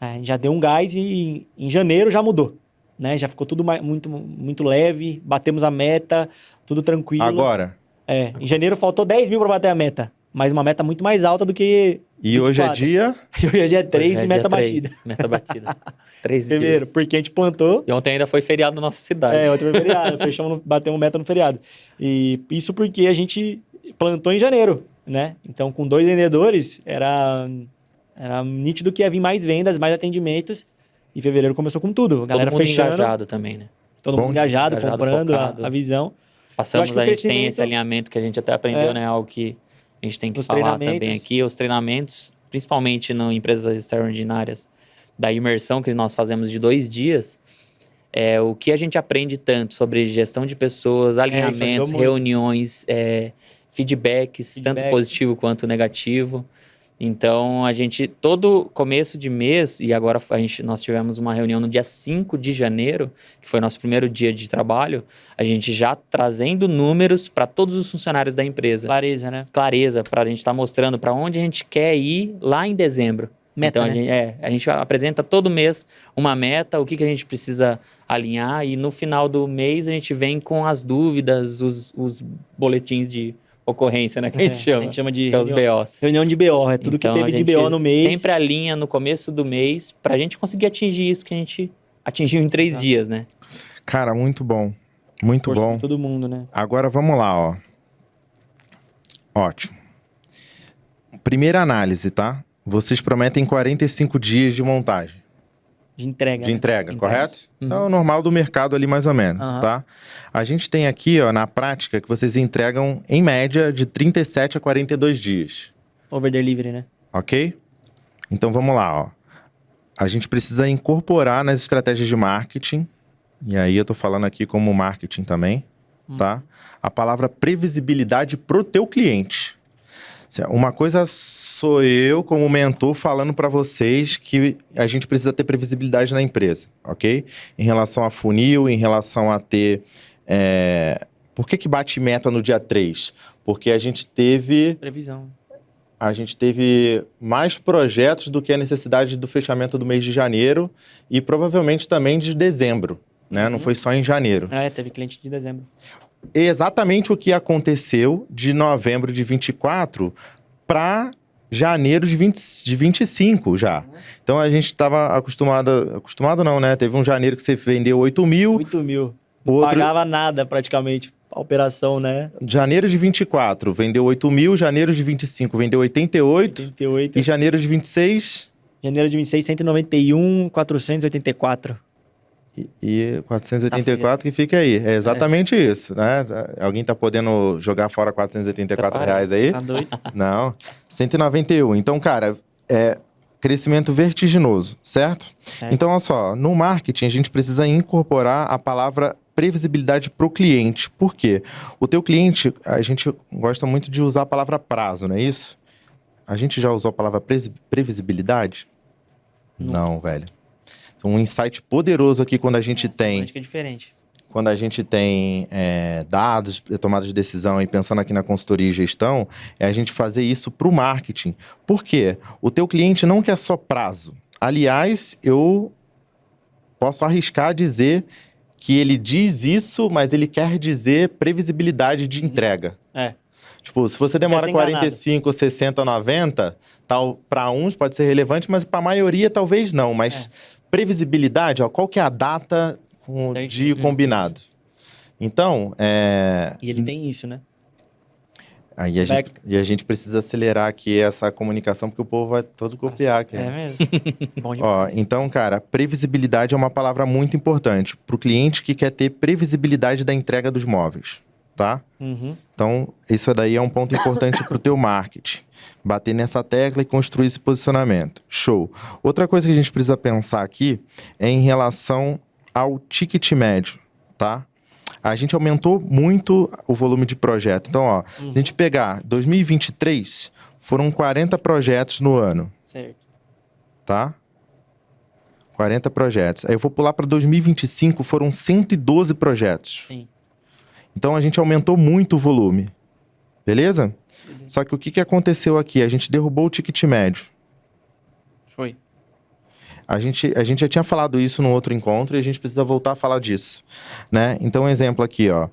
a gente já deu um gás e em janeiro já mudou, né? Já ficou tudo muito, muito leve, batemos a meta, tudo tranquilo. Agora. Em janeiro faltou 10 mil para bater a meta, mas uma meta muito mais alta do que E hoje é 24. dia... E hoje é dia 3 Hoje é e meta dia 3, batida. Meta batida. 3 Fevereiro, dias. porque a gente plantou. E ontem ainda foi feriado na nossa cidade. Ontem foi feriado, batemos meta no feriado. E isso porque a gente plantou em janeiro, né? Então, com 2 vendedores, era nítido que ia vir mais vendas, mais atendimentos. E fevereiro começou com tudo. A galera Todo mundo fechando. engajado também, né? Todo mundo engajado, comprando focado. a visão. Passamos, que o a gente tem crescimento- esse alinhamento que a gente até aprendeu, né? Algo que a gente tem que Os falar também treinamentos. aqui. Os treinamentos, principalmente em empresas extraordinárias, da imersão que nós fazemos de 2 dias, o que a gente aprende tanto sobre gestão de pessoas, isso alinhamentos, ajudou muito. reuniões, feedbacks, tanto Feedback. positivo quanto negativo. Então, a gente, todo começo de mês, e agora nós tivemos uma reunião no dia 5 de janeiro, que foi nosso primeiro dia de trabalho, a gente já trazendo números para todos os funcionários da empresa. Clareza, né? Clareza, para a gente estar mostrando para onde a gente quer ir lá em dezembro. Meta, Então, né? a gente apresenta todo mês uma meta, o que a gente precisa alinhar, e no final do mês a gente vem com as dúvidas, os boletins de ocorrência, né? Que a gente chama. A gente chama de Que é os BOs. reunião de BO. É tudo Então, que a teve de gente BO no mês. sempre alinha no começo do mês pra gente conseguir atingir isso que a gente atingiu em 3 dias, né? Cara, muito bom. Muito Força bom. de todo mundo, né? Agora vamos lá, ó. Ótimo. Primeira análise, tá? Vocês prometem 45 dias de montagem. De entrega. De né? entrega, correto? Isso é Uhum. o normal do mercado ali, mais ou menos, Aham. tá? A gente tem aqui, ó, na prática, que vocês entregam, em média, de 37 a 42 dias, Over delivery, né? ok? Então, vamos lá, ó. A gente precisa incorporar nas estratégias de marketing, e aí eu tô falando aqui como marketing também, tá? A palavra previsibilidade pro teu cliente. Uma coisa sou eu, como mentor, falando para vocês que a gente precisa ter previsibilidade na empresa, ok? Em relação a funil, em relação a ter... Por que bate meta no dia 3? Porque a gente teve mais projetos do que a necessidade do fechamento do mês de janeiro e provavelmente também de dezembro, né? Não foi só em janeiro. Teve cliente de dezembro. Exatamente o que aconteceu de novembro de 24 para janeiro de 25 já. Então a gente estava acostumado não, né? Teve um janeiro que você vendeu 8 mil. 8 mil. Não Outro- pagava nada praticamente a operação, né? Janeiro de 24 vendeu 8 mil, janeiro de 25 vendeu 88 88. e janeiro de 26 Janeiro de 26, 191, 484. e 484 que fica aí. É exatamente isso, né? Alguém tá podendo jogar fora 484 reais aí? Tá doido? Não, 191. Então, cara, crescimento vertiginoso, certo? Então, olha só, no marketing a gente precisa incorporar a palavra previsibilidade para o cliente. Por quê? O teu cliente, a gente gosta muito de usar a palavra prazo, não é isso? A gente já usou a palavra previsibilidade? Não, velho. Então, um insight poderoso aqui quando a gente tem... Acho que é diferente. Quando a gente tem dados, tomada de decisão e pensando aqui na consultoria e gestão, é a gente fazer isso para o marketing. Por quê? O teu cliente não quer só prazo. Aliás, eu posso arriscar dizer que ele diz isso, mas ele quer dizer previsibilidade de entrega. Tipo, se você demora ser enganado. 45, 60, 90, tal, para uns pode ser relevante, mas para a maioria talvez não. Mas previsibilidade, ó, qual que é a data de combinado? Então, E ele tem isso, né? Aí a gente precisa acelerar aqui essa comunicação, porque o povo vai todo copiar aqui. É mesmo. Bom Ó, demais. então, cara, previsibilidade é uma palavra muito importante para o cliente que quer ter previsibilidade da entrega dos móveis, tá? Uhum. Então, isso daí é um ponto importante para o teu marketing. Bater nessa tecla e construir esse posicionamento. Show. Outra coisa que a gente precisa pensar aqui é em relação ao ticket médio, tá? A gente aumentou muito o volume de projeto. Então, ó, se a gente pegar 2023, foram 40 projetos no ano, Certo. tá? 40 projetos. Aí eu vou pular para 2025, foram 112 projetos. Sim. Então a gente aumentou muito o volume. Beleza? Só que o que aconteceu aqui? A gente derrubou o ticket médio. Foi. A gente já tinha falado isso no outro encontro e a gente precisa voltar a falar disso, né? Então, um exemplo aqui, ó.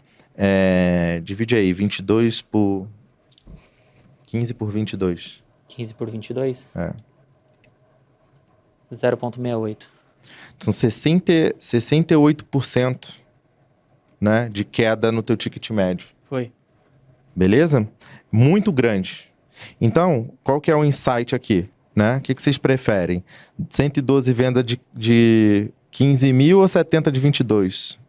Divide aí, 22 por... 15 por 22. 15 por 22? É. 0,68. São 68%, né, de queda no teu ticket médio. Foi. Beleza? Muito grande. Então, qual que é o insight aqui? Né? O que vocês preferem? 112 venda de 15 mil ou 70 de 22?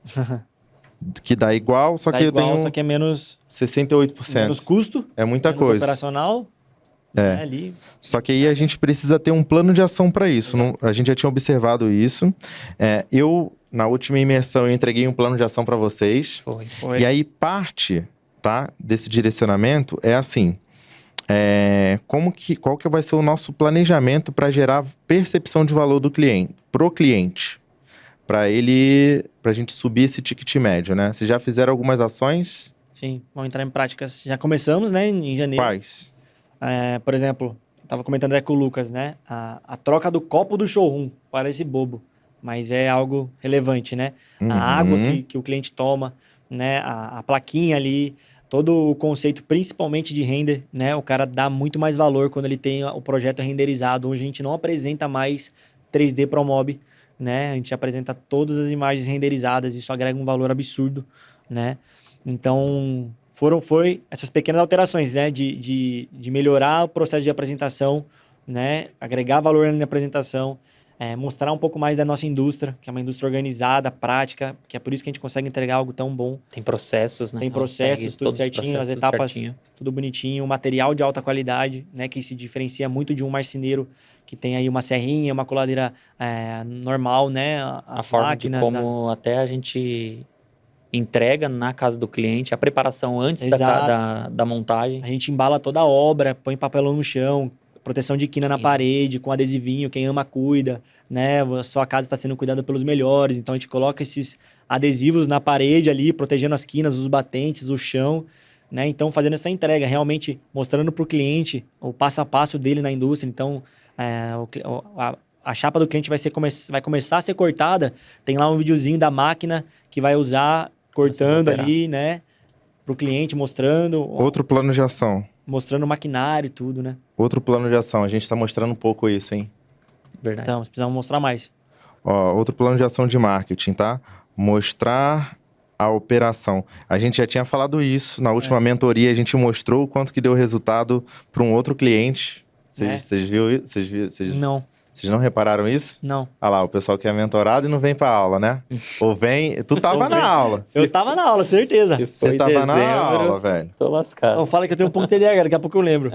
Que dá igual, só Tá que igual, eu tenho só que é menos 68%. menos custo, É muita menos coisa. operacional. É. Né, ali. Só que aí a gente precisa ter um plano de ação para isso. A gente já tinha observado isso. Na última imersão, eu entreguei um plano de ação para vocês. Foi. E aí, parte, tá, desse direcionamento é assim... qual que vai ser o nosso planejamento para gerar percepção de valor do cliente, pro cliente, para a gente subir esse ticket médio, né? Vocês já fizeram algumas ações? Sim, vamos entrar em práticas. Já começamos, né, em janeiro. Quais? Por exemplo, eu tava comentando com o Lucas, né? A troca do copo do showroom. Parece bobo, mas é algo relevante, né? Uhum. A água que o cliente toma, né? A plaquinha ali, todo o conceito, principalmente de render, né? O cara dá muito mais valor quando ele tem o projeto renderizado, onde a gente não apresenta mais 3D ProMob, né? A gente apresenta todas as imagens renderizadas, isso agrega um valor absurdo, né? Então, foi essas pequenas alterações, né? De melhorar o processo de apresentação, né? Agregar valor na apresentação, mostrar um pouco mais da nossa indústria, que é uma indústria organizada, prática, que é por isso que a gente consegue entregar algo tão bom. Tem processos, né? Tem processos, Segue tudo todos os certinho, processos, as tudo etapas, certinho. tudo bonitinho, um material de alta qualidade, né? Que se diferencia muito de um marceneiro que tem aí uma serrinha, uma coladeira normal, né? A forma máquinas, de como até a gente entrega na casa do cliente, a preparação antes da montagem. A gente embala toda a obra, põe papelão no chão, proteção de quina na parede, com adesivinho, quem ama cuida, né? A sua casa está sendo cuidada pelos melhores, então a gente coloca esses adesivos na parede ali, protegendo as quinas, os batentes, o chão, né? Então fazendo essa entrega, realmente mostrando para o cliente o passo a passo dele na indústria. Então a chapa do cliente vai começar a ser cortada, tem lá um videozinho da máquina que vai usar cortando ali, né? Para o cliente, mostrando... Outro plano de ação. Mostrando o maquinário e tudo, né? Outro plano de ação. A gente está mostrando um pouco isso, hein? Verdade. Então, precisamos mostrar mais. Ó, outro plano de ação de marketing, tá? Mostrar a operação. A gente já tinha falado isso. Na última mentoria, a gente mostrou o quanto que deu resultado para um outro cliente. Vocês viram isso? Não. Vocês não repararam isso? Não. Olha lá, o pessoal que é mentorado e não vem pra aula, né? Ou vem... Tu tava na aula. Eu tava na aula, certeza. Você tava na aula, velho. Tô lascado. Não fala que eu tenho um ponto TDAH, daqui a pouco eu lembro.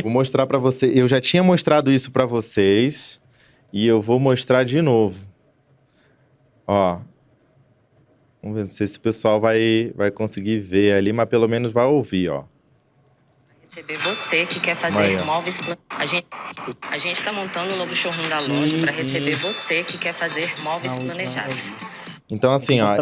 Vou mostrar pra você. Eu já tinha mostrado isso pra vocês. E eu vou mostrar de novo. Ó. Vamos ver se esse pessoal vai conseguir ver ali, mas pelo menos vai ouvir, ó. Receber você que quer fazer móveis... A gente está montando um novo showroom da loja para receber você que quer fazer móveis planejados. Então, assim, ó,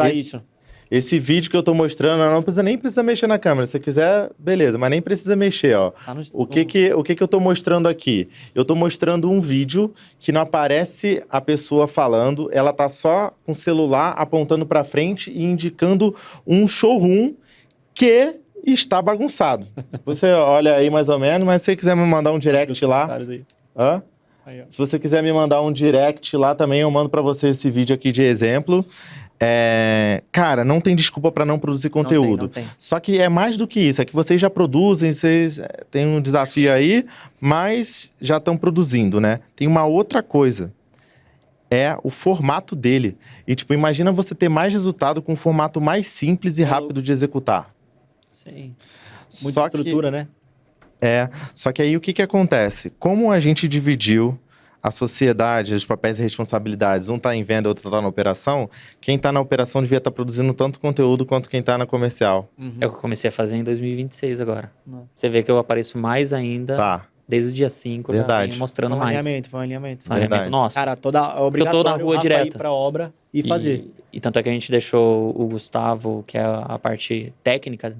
esse vídeo que eu tô mostrando, não precisa mexer na câmera. Se você quiser, beleza, mas nem precisa mexer, ó. O que eu tô mostrando aqui? Eu tô mostrando um vídeo que não aparece a pessoa falando, ela tá só com o celular apontando para frente e indicando um showroom que está bagunçado. Você olha aí mais ou menos, mas se você quiser me mandar um direct lá... Se você quiser me mandar um direct lá também, eu mando para você esse vídeo aqui de exemplo. Cara, não tem desculpa para não produzir conteúdo. Não tem. Só que é mais do que isso, é que vocês já produzem, vocês têm um desafio aí, mas já estão produzindo, né? Tem uma outra coisa, é o formato dele. E, tipo, imagina você ter mais resultado com um formato mais simples e rápido de executar. Sim. Muita Só estrutura, né? Só que aí o que acontece? Como a gente dividiu a sociedade, os papéis e responsabilidades, um está em venda, outro está na operação, quem está na operação devia estar produzindo tanto conteúdo quanto quem está na comercial. É o que eu comecei a fazer em 2026 agora. Uhum. Você vê que eu apareço mais ainda. Tá. Desde o dia 5, eu já Verdade. venho mostrando Foi um mais. alinhamento, foi um alinhamento. Foi um alinhamento Verdade. nosso. Cara, é obrigatório eu tô na rua o Rafa direto. ir pra obra e fazer. E tanto é que a gente deixou o Gustavo, que é a parte técnica,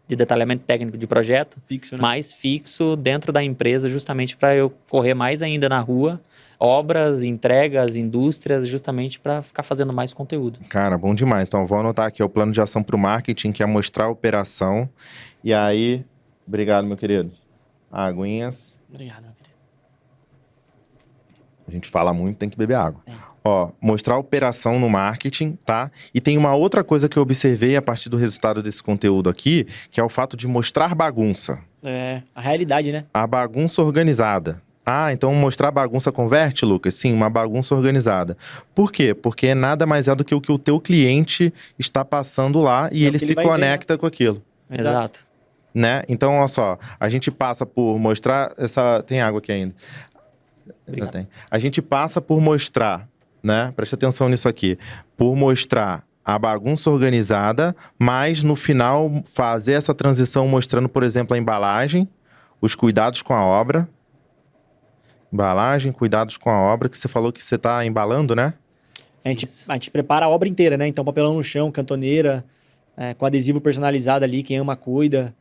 de detalhamento técnico de projeto, Fixo, né? mais fixo dentro da empresa, justamente para eu correr mais ainda na rua, obras, entregas, indústrias, justamente para ficar fazendo mais conteúdo. Cara, bom demais. Então, vou anotar aqui o plano de ação para o marketing, que é mostrar a operação. E aí, obrigado, meu querido. Aguinhas. Obrigado, meu querido. A gente fala muito, tem que beber água. Ó, mostrar a operação no marketing, tá? E tem uma outra coisa que eu observei a partir do resultado desse conteúdo aqui, que é o fato de mostrar bagunça. A realidade, né? A bagunça organizada. Ah, então mostrar bagunça converte, Lucas? Sim, uma bagunça organizada. Por quê? Porque nada mais é do que o teu cliente está passando lá e ele que se ele vai ver, conecta com aquilo. Exato. Né? Então, olha só, a gente passa por mostrar essa... Tem água aqui ainda. Obrigado. Já tem. A gente passa por mostrar, né? Preste atenção nisso aqui. Por mostrar a bagunça organizada, mas no final fazer essa transição mostrando, por exemplo, a embalagem, os cuidados com a obra. Embalagem, cuidados com a obra, que você falou que você está embalando, né? A gente prepara a obra inteira, né? Então, papelão no chão, cantoneira, com adesivo personalizado ali, quem ama, cuida.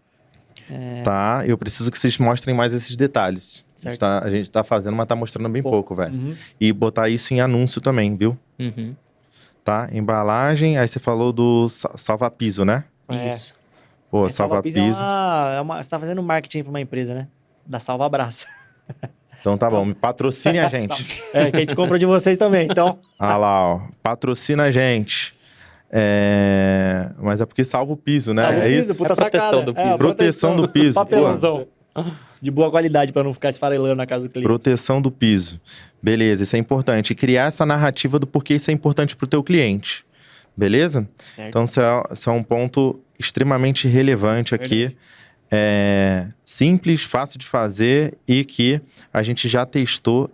Tá, eu preciso que vocês mostrem mais esses detalhes. Certo. A gente tá fazendo, mas tá mostrando bem pouco, velho. Uhum. E botar isso em anúncio também, viu? Uhum. Tá, embalagem, aí você falou do salva-piso, né? Isso. Pô, Salva-piso salva-piso. você tá fazendo marketing para uma empresa, né? Da Salva Abraço. Então tá bom, me patrocine a gente. Que a gente compra de vocês também, então. Ah lá, ó. Patrocina a gente. Mas é porque salva o piso, né? Salva o É piso, isso? puta É proteção sacada. do piso. a Proteção do piso. Papelãozão. De boa qualidade, para não ficar esfarelando na casa do cliente. Proteção do piso. Beleza, isso é importante. E criar essa narrativa do porquê isso é importante pro teu cliente. Beleza? Certo. Então, isso é um ponto extremamente relevante aqui. Simples, fácil de fazer e que a gente já testou.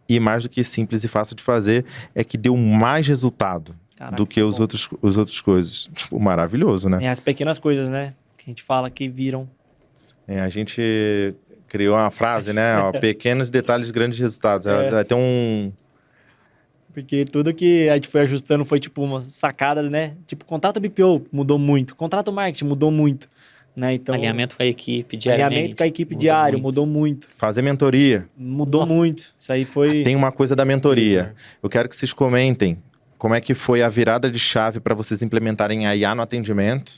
E mais do que simples e fácil de fazer, é que deu mais resultado Caraca, do que os outros coisas. Tipo, maravilhoso, né? As pequenas coisas, né? Que a gente fala que viram. A gente criou uma frase, né? Ó, pequenos detalhes, grandes resultados. Vai ter um... Porque tudo que a gente foi ajustando foi, tipo, umas sacadas, né? Tipo, contrato BPO mudou muito. Contrato marketing mudou muito. Né? Então, Alinhamento com a equipe diariamente. alinhamento com a equipe diário mudou muito. Fazer mentoria. Mudou Nossa. muito. Isso aí foi... Tem uma coisa da mentoria. Eu quero que vocês comentem como é que foi a virada de chave para vocês implementarem a IA no atendimento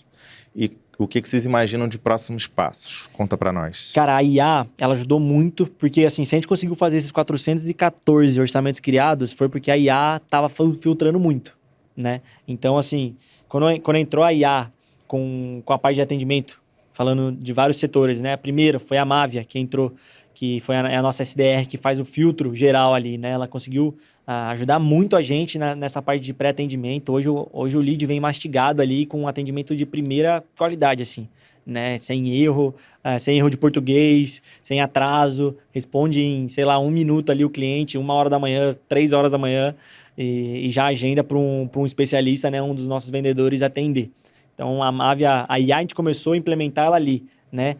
e o que vocês imaginam de próximos passos. Conta para nós. Cara, a IA, ela ajudou muito, porque assim, se a gente conseguiu fazer esses 414 orçamentos criados, foi porque a IA tava filtrando muito, né? Então, assim, quando entrou a IA com a parte de atendimento, falando de vários setores, né? A primeira foi a Mávia, que entrou, que foi a nossa SDR, que faz o filtro geral ali, né? Ela conseguiu ajudar muito a gente nessa parte de pré-atendimento. Hoje o lead vem mastigado ali com um atendimento de primeira qualidade, assim, né? Sem erro de português, sem atraso, responde em, sei lá, 1 minuto ali o cliente, 1h da manhã, 3h da manhã, e já agenda para um especialista, né? Um dos nossos vendedores atender. Então, a Mávia, a IA, a gente começou a implementar ela ali, né?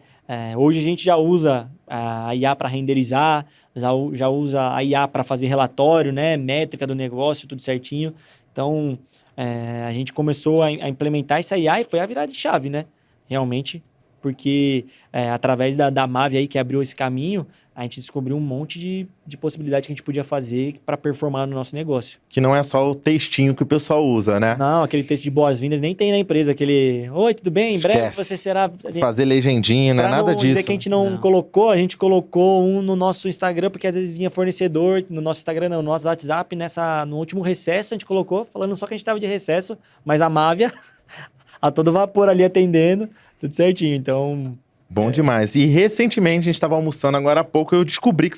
Hoje a gente já usa a IA para renderizar, já usa a IA para fazer relatório, né? Métrica do negócio, tudo certinho. Então, a gente começou a implementar essa IA e foi a virada de chave, né? Realmente porque através da Mavi aí que abriu esse caminho, a gente descobriu um monte de possibilidades que a gente podia fazer para performar no nosso negócio. Que não é só o textinho que o pessoal usa, né? Não, aquele texto de boas-vindas nem tem na empresa, aquele oi, tudo bem? Em breve Esquece. você será... Fazer legendinha, não é nada disso. Dizer que a gente não colocou, a gente colocou um no nosso Instagram, porque às vezes vinha fornecedor, no nosso Instagram não, no nosso WhatsApp, no último recesso a gente colocou, falando só que a gente tava de recesso, mas a Mávia, a todo vapor ali atendendo, tudo certinho, então... Bom demais. E recentemente, a gente estava almoçando agora há pouco, eu descobri que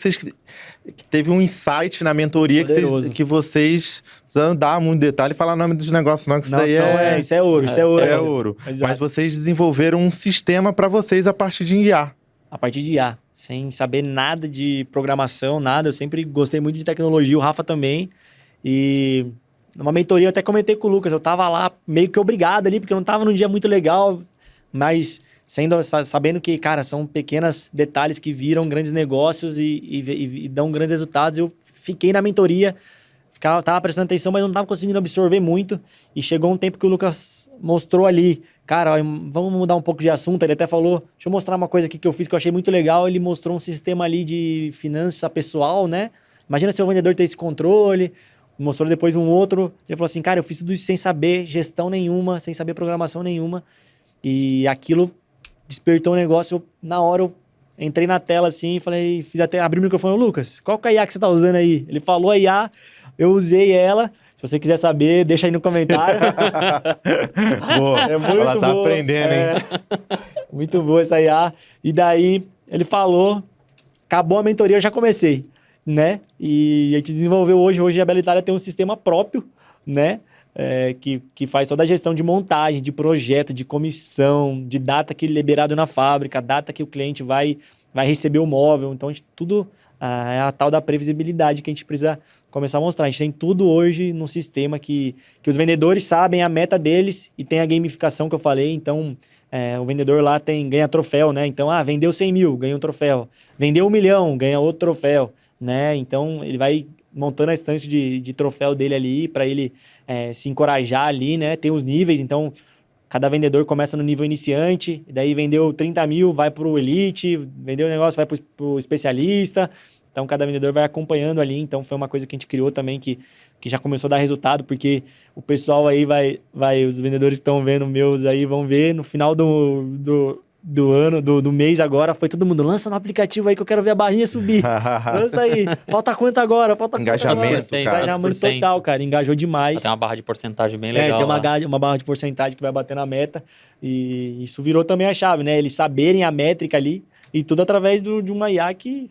teve um insight na mentoria que vocês precisam dar muito detalhe e falar o nome dos negócios, não, que isso daí isso é ouro, isso é ouro. É ouro. Mas vocês desenvolveram um sistema para vocês a partir de IA. A partir de IA, sem saber nada de programação, nada. Eu sempre gostei muito de tecnologia, o Rafa também. E numa mentoria eu até comentei com o Lucas, eu tava lá meio que obrigado ali, porque eu não tava num dia muito legal, mas... sabendo que, cara, são pequenos detalhes que viram grandes negócios e dão grandes resultados. Eu fiquei na mentoria, tava prestando atenção, mas não tava conseguindo absorver muito. E chegou um tempo que o Lucas mostrou ali, cara, ó, vamos mudar um pouco de assunto. Ele até falou, deixa eu mostrar uma coisa aqui que eu fiz que eu achei muito legal. Ele mostrou um sistema ali de finança pessoal, né? Imagina se o vendedor tem esse controle. Mostrou depois um outro. Ele falou assim, cara, eu fiz tudo isso sem saber gestão nenhuma, sem saber programação nenhuma. E aquilo... despertou um negócio, na hora eu entrei na tela assim, falei, abri o microfone, Lucas, qual que é a IA que você tá usando aí? Ele falou a IA, eu usei ela, se você quiser saber, deixa aí no comentário. Boa, é muito ela tá boa, aprendendo, hein? Muito boa essa IA. E daí, ele falou, acabou a mentoria, eu já comecei, né? E a gente desenvolveu hoje a Bela Itália tem um sistema próprio, né? Que faz toda a gestão de montagem, de projeto, de comissão, de data que ele é liberado na fábrica, data que o cliente vai receber o móvel. Então, tudo é a tal da previsibilidade que a gente precisa começar a mostrar. A gente tem tudo hoje no sistema que os vendedores sabem a meta deles e tem a gamificação que eu falei. Então, o vendedor lá ganha troféu, né? Então, vendeu 100 mil, ganha um troféu. Vendeu 1 milhão, ganha outro troféu, né? Então, ele vai... montando a estante de troféu dele ali, para ele se encorajar ali, né? Tem os níveis, então cada vendedor começa no nível iniciante, daí vendeu 30 mil, vai pro elite, vendeu o negócio, vai pro especialista, então cada vendedor vai acompanhando ali, então foi uma coisa que a gente criou também que já começou a dar resultado, porque o pessoal aí os vendedores que estão vendo meus aí vão ver no final do ano, do mês agora, foi todo mundo, lança no aplicativo aí que eu quero ver a barrinha subir. Lança aí. Falta quanto agora? Engajamento, cara. Engajamento total, cara. Engajou demais. Tem uma barra de porcentagem bem legal. Tem uma barra de porcentagem que vai bater na meta. E isso virou também a chave, né? Eles saberem a métrica ali e tudo através de uma IA que...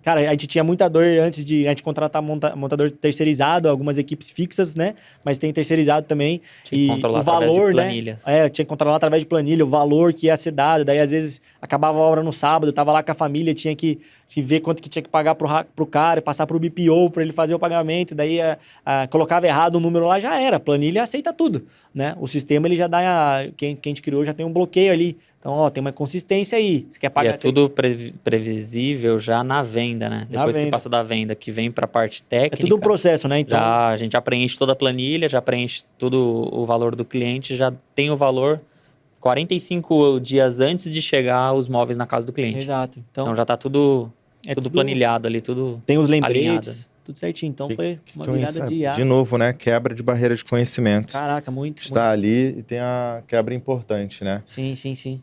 Cara, a gente tinha muita dor antes de a gente contratar montador terceirizado, algumas equipes fixas, né? Mas tem terceirizado também. Tinha que controlar o valor, através de planilhas. né? Tinha que controlar através de planilha, o valor que ia ser dado. Daí, às vezes, acabava a obra no sábado, tava lá com a família, tinha que ver quanto que tinha que pagar pro cara, passar pro BPO para ele fazer o pagamento. Daí, colocava errado o número lá, já era. A planilha aceita tudo, né? O sistema, ele já dá... Quem a gente criou já tem um bloqueio ali. Então, tem uma consistência aí. Você quer pagar... E é tudo previsível já na venda, né? Depois que passa da venda, que vem para a parte técnica... É tudo um processo, né? Então... a gente já preenche toda a planilha, já preenche tudo o valor do cliente, já tem o valor 45 dias antes de chegar os móveis na casa do cliente. Exato. Então já está tudo planilhado ali, tudo tem os lembretes, alinhado. Tudo certinho. Então foi uma virada de IA. De novo, né? Quebra de barreira de conhecimento. Caraca, muito. Está ali e tem a quebra importante, né? Sim, sim, sim.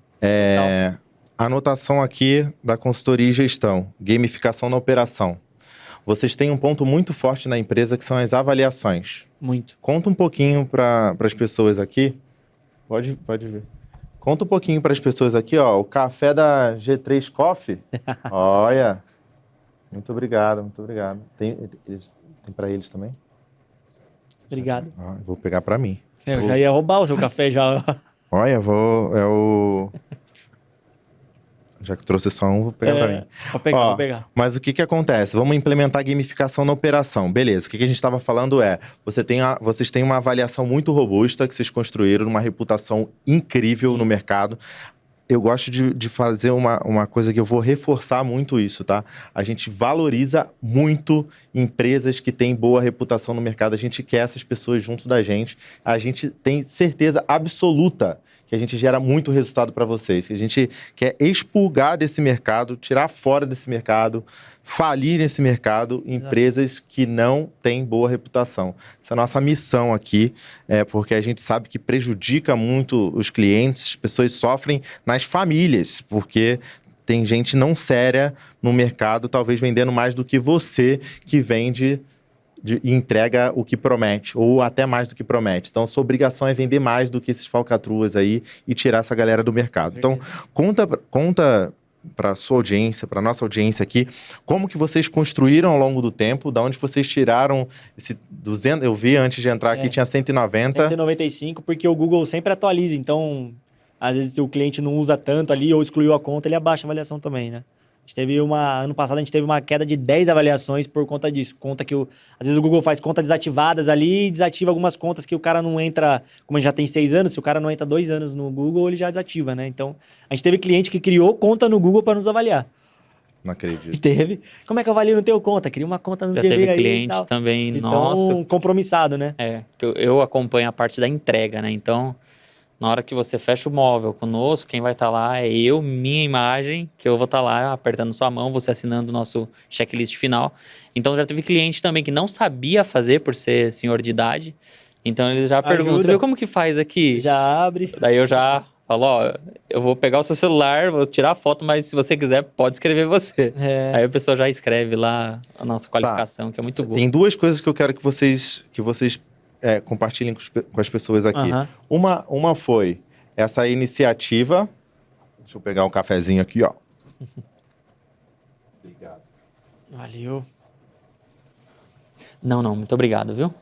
Anotação aqui da consultoria e gestão. Gamificação na operação. Vocês têm um ponto muito forte na empresa que são as avaliações. Muito. Conta um pouquinho para as pessoas aqui. Pode ver. Conta um pouquinho para as pessoas aqui, ó. O café da G3 Coffee. Olha. Muito obrigado, muito obrigado. Tem para eles também? Obrigado. Vou pegar para mim. Eu já ia roubar o seu café já. Olha, já que trouxe só um, vou pegar pra mim. Vou pegar. Mas o que acontece? Vamos implementar gamificação na operação. Beleza, o que a gente estava falando vocês têm uma avaliação muito robusta que vocês construíram, uma reputação incrível no mercado. Eu gosto de fazer uma coisa que eu vou reforçar muito isso, tá? A gente valoriza muito empresas que têm boa reputação no mercado. A gente quer essas pessoas junto da gente. A gente tem certeza absoluta que a gente gera muito resultado para vocês, que a gente quer expurgar desse mercado, tirar fora desse mercado, falir nesse mercado empresas que não têm boa reputação. Essa é a nossa missão aqui, porque a gente sabe que prejudica muito os clientes, as pessoas sofrem nas famílias, porque tem gente não séria no mercado, talvez vendendo mais do que você que vende e entrega o que promete, ou até mais do que promete. Então, sua obrigação é vender mais do que esses falcatruas aí e tirar essa galera do mercado. Então, conta para sua audiência, para nossa audiência aqui, como que vocês construíram ao longo do tempo, da onde vocês tiraram esse 200, eu vi antes de entrar aqui, tinha 190. 195, porque o Google sempre atualiza, então, às vezes, se o cliente não usa tanto ali ou excluiu a conta, ele abaixa a avaliação também, né? Ano passado a gente teve uma queda de 10 avaliações por conta disso. Conta que, às vezes o Google faz contas desativadas ali e desativa algumas contas que o cara não entra, como a gente já tem 6 anos, se o cara não entra 2 anos no Google, ele já desativa, né? Então, a gente teve cliente que criou conta no Google para nos avaliar. Não acredito. Teve. Como é que eu avalio no teu conta? Cria uma conta no Já GB teve aí cliente também, então, nossa. compromissado, né? Eu acompanho a parte da entrega, né? Então, na hora que você fecha o móvel conosco, quem vai estar lá é eu, minha imagem, que eu vou estar lá apertando sua mão, você assinando o nosso checklist final. Então, já teve cliente também que não sabia fazer por ser senhor de idade. Então, ele já pergunta, viu, como que faz aqui? Já abre. Daí eu já falo, ó, eu vou pegar o seu celular, vou tirar a foto, mas se você quiser, pode escrever você. Aí a pessoa já escreve lá a nossa qualificação, que é muito boa. Tem duas coisas que eu quero que vocês compartilhem com as pessoas aqui. Uma foi essa iniciativa. Deixa eu pegar um cafezinho aqui, ó. Obrigado. Valeu. Não, muito obrigado, viu?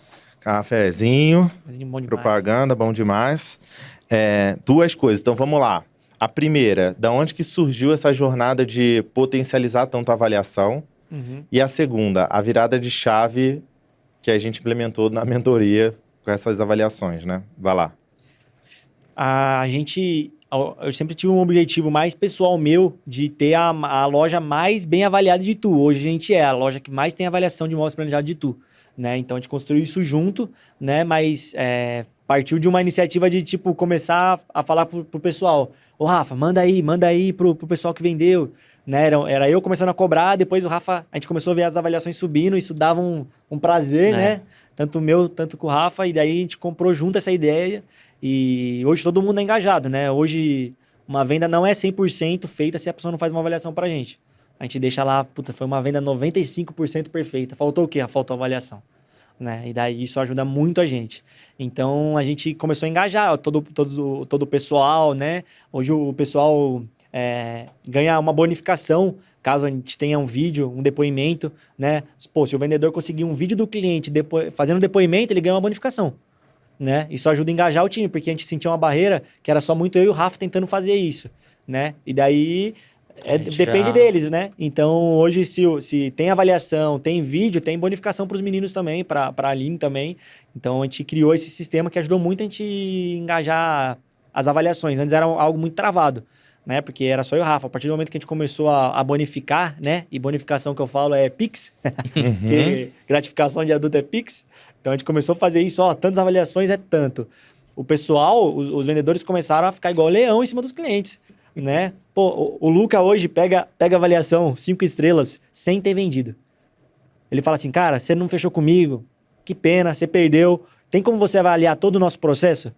Cafezinho, Bom demais. propaganda, bom demais. Duas coisas, então vamos lá. A primeira, da onde que surgiu essa jornada de potencializar tanto a avaliação? E a segunda, a virada de chave que a gente implementou na mentoria com essas avaliações, né? Vai lá. Eu sempre tive um objetivo mais pessoal meu de ter a loja mais bem avaliada de Itu. Hoje a gente é a loja que mais tem avaliação de imóveis planejados de Itu, né? Então a gente construiu isso junto, né? Mas partiu de uma iniciativa de, tipo, começar a falar pro pessoal. Ô, Rafa, manda aí pro pessoal que vendeu. Né? Era eu começando a cobrar, depois o Rafa, a gente começou a ver as avaliações subindo, isso dava um prazer, né? Tanto meu, tanto com o Rafa, e daí a gente comprou junto essa ideia, e hoje todo mundo é engajado, né? Hoje uma venda não é 100% feita se a pessoa não faz uma avaliação pra gente. A gente deixa lá, foi uma venda 95% perfeita. Faltou o quê? Faltou a avaliação. Né? E daí isso ajuda muito a gente. Então a gente começou a engajar todo o pessoal, né? Hoje o pessoal ganha uma bonificação caso a gente tenha um vídeo, um depoimento, né? Pô, se o vendedor conseguir um vídeo do cliente fazendo depoimento, ele ganha uma bonificação, né? Isso ajuda a engajar o time, porque a gente sentia uma barreira que era só muito eu e o Rafa tentando fazer isso, né? E daí depende deles, né? Então, hoje, se tem avaliação, tem vídeo, tem bonificação para os meninos também, para a Aline também. Então, a gente criou esse sistema que ajudou muito a gente engajar as avaliações. Antes era algo muito travado, né? Porque era só eu e o Rafa. A partir do momento que a gente começou a bonificar, né? E bonificação que eu falo é Pix, porque gratificação de adulto é Pix. Então, a gente começou a fazer isso, tantas avaliações é tanto. O pessoal, os vendedores começaram a ficar igual leão em cima dos clientes, né? Pô, o Luca hoje pega avaliação 5 estrelas sem ter vendido. Ele fala assim, cara, você não fechou comigo, que pena, você perdeu. Tem como você avaliar todo o nosso processo?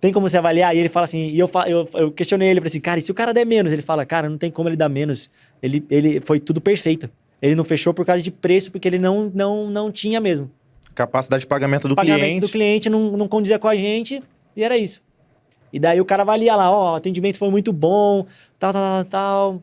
Tem como você avaliar? E ele fala assim, e eu questionei ele, falei assim, cara, e se o cara der menos? Ele fala, cara, não tem como ele dar menos. Ele foi tudo perfeito. Ele não fechou por causa de preço, porque ele não tinha mesmo. Capacidade de pagamento do cliente. O pagamento do cliente não condizia com a gente, e era isso. E daí o cara avalia lá, o atendimento foi muito bom, tal.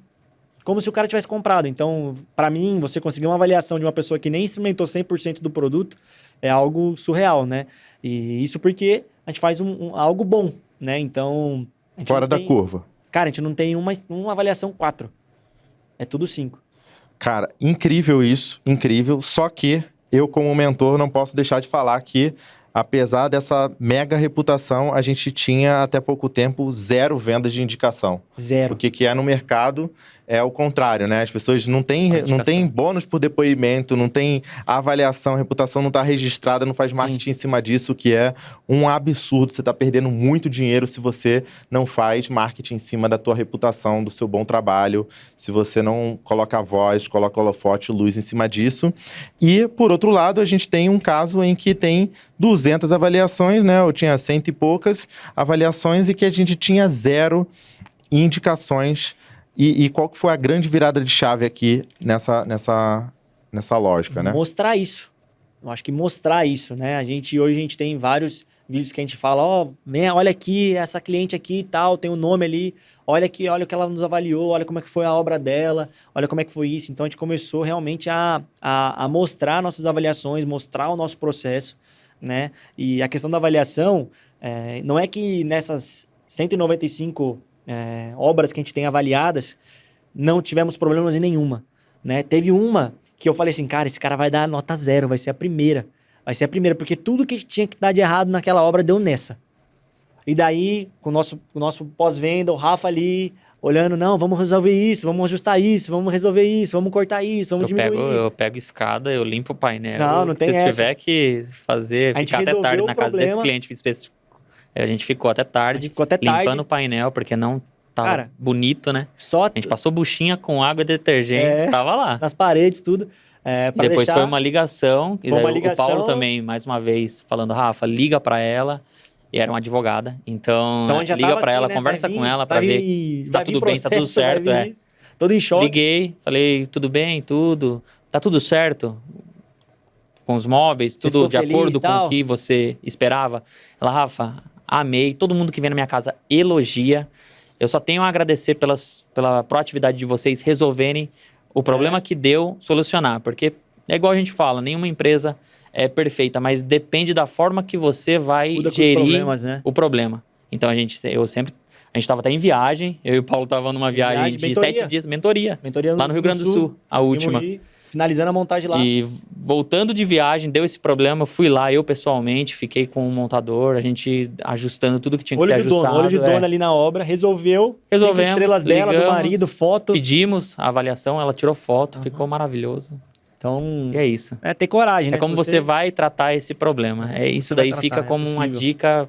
Como se o cara tivesse comprado. Então, para mim, você conseguir uma avaliação de uma pessoa que nem experimentou 100% do produto é algo surreal, né? E isso porque a gente faz algo bom, né? Então... Fora da curva. Cara, a gente não tem uma avaliação 4. É tudo 5. Cara, incrível isso, incrível. Só que eu, como mentor, não posso deixar de falar que apesar dessa mega reputação, a gente tinha até pouco tempo 0 vendas de indicação. 0. O que é no mercado é o contrário, né? As pessoas não têm bônus por depoimento, não tem avaliação, a reputação não está registrada, não faz marketing em cima disso, que é um absurdo. Você está perdendo muito dinheiro se você não faz marketing em cima da tua reputação, do seu bom trabalho, se você não coloca a voz, coloca holofote, luz em cima disso. E, por outro lado, a gente tem um caso em que tem 200 avaliações, né? Eu tinha 100 e poucas avaliações e que a gente tinha 0 indicações. E qual que foi a grande virada de chave aqui nessa lógica, né? Mostrar isso. Eu acho que mostrar isso, né? Hoje a gente tem vários vídeos que a gente fala, olha aqui, essa cliente aqui e tal, tem um nome ali, olha aqui, olha o que ela nos avaliou, olha como é que foi a obra dela, olha como é que foi isso. Então a gente começou realmente a mostrar nossas avaliações, mostrar o nosso processo, né? E a questão da avaliação, não é que nessas 195 obras que a gente tem avaliadas, não tivemos problemas em nenhuma, né? Teve uma que eu falei assim, cara, esse cara vai dar nota 0, vai ser a primeira, porque tudo que tinha que dar de errado naquela obra deu nessa. E daí, com o nosso pós-venda, o Rafa ali, olhando, não, vamos resolver isso, vamos ajustar isso, vamos resolver isso, vamos cortar isso, vamos diminuir. Eu pego escada, eu limpo o painel. Não tem essa. Se tiver que ficar até tarde na casa desse cliente específico, a gente ficou até tarde, limpando o painel, porque não tava bonito, né? A gente passou buchinha com água e detergente, tava lá. Nas paredes, tudo. E depois foi uma ligação, o Paulo também, mais uma vez, falando, Rafa, liga pra ela, e era uma advogada, então liga pra ela, né? Conversa com ela pra ver se tá tudo bem, tá tudo certo. Todo em choque. Liguei, falei, tudo bem, tá tudo certo? Com os móveis, tudo de acordo com o que você esperava? Ela, Rafa, amei, todo mundo que vem na minha casa elogia. Eu só tenho a agradecer pela proatividade de vocês resolverem o problema que deu, solucionar. Porque é igual a gente fala, nenhuma empresa é perfeita, mas depende da forma que você vai gerir o problema. Então a gente estava até em viagem, eu e o Paulo estavam numa viagem de 7 dias, mentoria lá no Rio Grande do Sul, a última. Finalizando a montagem lá. E voltando de viagem, deu esse problema, fui lá, eu pessoalmente, fiquei com o montador, a gente ajustando tudo que tinha que ser ajustado. Olho de dono ali na obra, resolvemos, estrelas dela, do marido, foto. Pedimos a avaliação, ela tirou foto, ficou maravilhoso. Então, e é isso. É ter coragem, né? É como você vai tratar esse problema. Isso daí fica como uma dica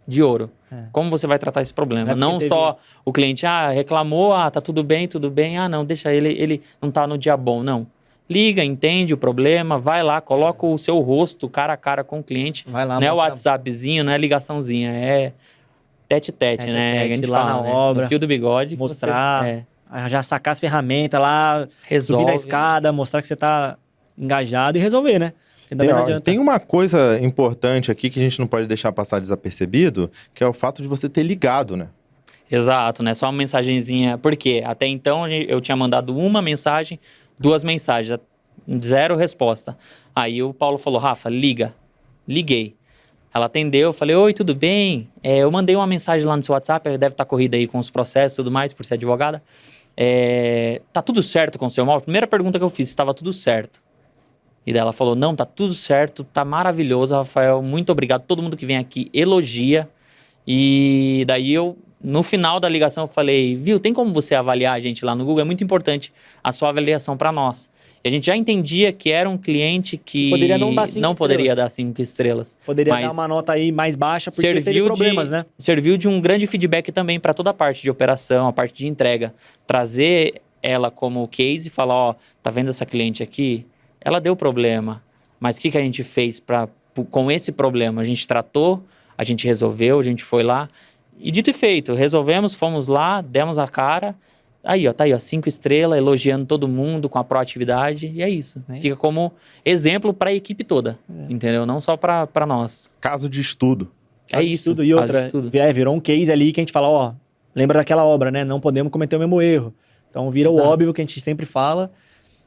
de ouro. Como você vai tratar esse problema? Não só o cliente, reclamou, tá tudo bem, não, deixa ele não tá no dia bom, não. Liga, entende o problema, vai lá, coloca o seu rosto cara a cara com o cliente. Vai lá, não é o WhatsAppzinho, não é ligaçãozinha, é tete-tete, né? A gente lá fala, na obra, no fio do bigode. Mostrar, já sacar as ferramentas lá, subir na escada, mostrar que você tá engajado e resolver, né? Tem uma coisa importante aqui que a gente não pode deixar passar desapercebido, que é o fato de você ter ligado, né? Exato, né? Só uma mensagenzinha. Por quê? Até então eu tinha mandado uma mensagem, 2 mensagens, 0 resposta. Aí o Paulo falou, Rafa, liga. Liguei. Ela atendeu, eu falei, oi, tudo bem? Eu mandei uma mensagem lá no seu WhatsApp, ela deve estar corrida aí com os processos e tudo mais, por ser advogada. Tá tudo certo com o seu imóvel? Primeira pergunta que eu fiz, estava tudo certo. E daí ela falou, não, tá tudo certo, tá maravilhoso, Rafael, muito obrigado. Todo mundo que vem aqui elogia. E daí no final da ligação eu falei, viu, tem como você avaliar a gente lá no Google? É muito importante a sua avaliação para nós. E a gente já entendia que era um cliente que não poderia dar 5 estrelas. Poderia dar uma nota aí mais baixa porque teve problemas, né? Serviu de um grande feedback também para toda a parte de operação, a parte de entrega. Trazer ela como case e falar, tá vendo essa cliente aqui? Ela deu problema, mas o que a gente fez com esse problema? A gente tratou, a gente resolveu, a gente foi lá. E dito e feito, resolvemos, fomos lá, demos a cara. Aí, tá aí, 5 estrelas, elogiando todo mundo com a proatividade. E é isso. Fica como exemplo para a equipe toda, entendeu? Não só para nós. Caso de estudo. Estudo. E outra, virou um case ali que a gente fala, lembra daquela obra, né? Não podemos cometer o mesmo erro. Então vira o óbvio que a gente sempre fala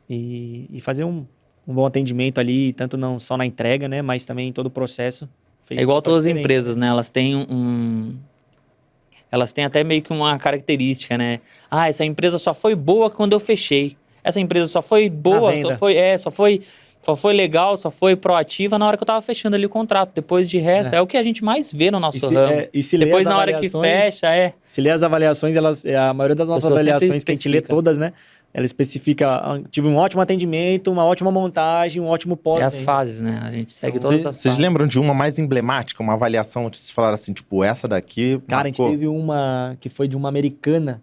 e fazer um bom atendimento ali, tanto não só na entrega, né? Mas também em todo o processo. É igual todas as empresas, né? Elas têm Elas têm até meio que uma característica, né? Essa empresa só foi boa quando eu fechei. Essa empresa só foi boa, só foi Só foi legal, só foi proativa na hora que eu tava fechando ali o contrato. Depois de resto, é o que a gente mais vê no nosso ramo. E se Depois, lê as na hora que avaliações, fecha, Se ler as avaliações, a maioria das nossas pessoa sempre avaliações, que a gente lê especifica. todas, né? Ela especifica, tive um ótimo atendimento, uma ótima montagem, um ótimo pós. É as fases, né? A gente segue todas as Vocês fases. lembram de uma mais emblemática, uma avaliação, vocês falaram assim, tipo, essa daqui Cara, a gente marcou? teve uma que foi de uma americana.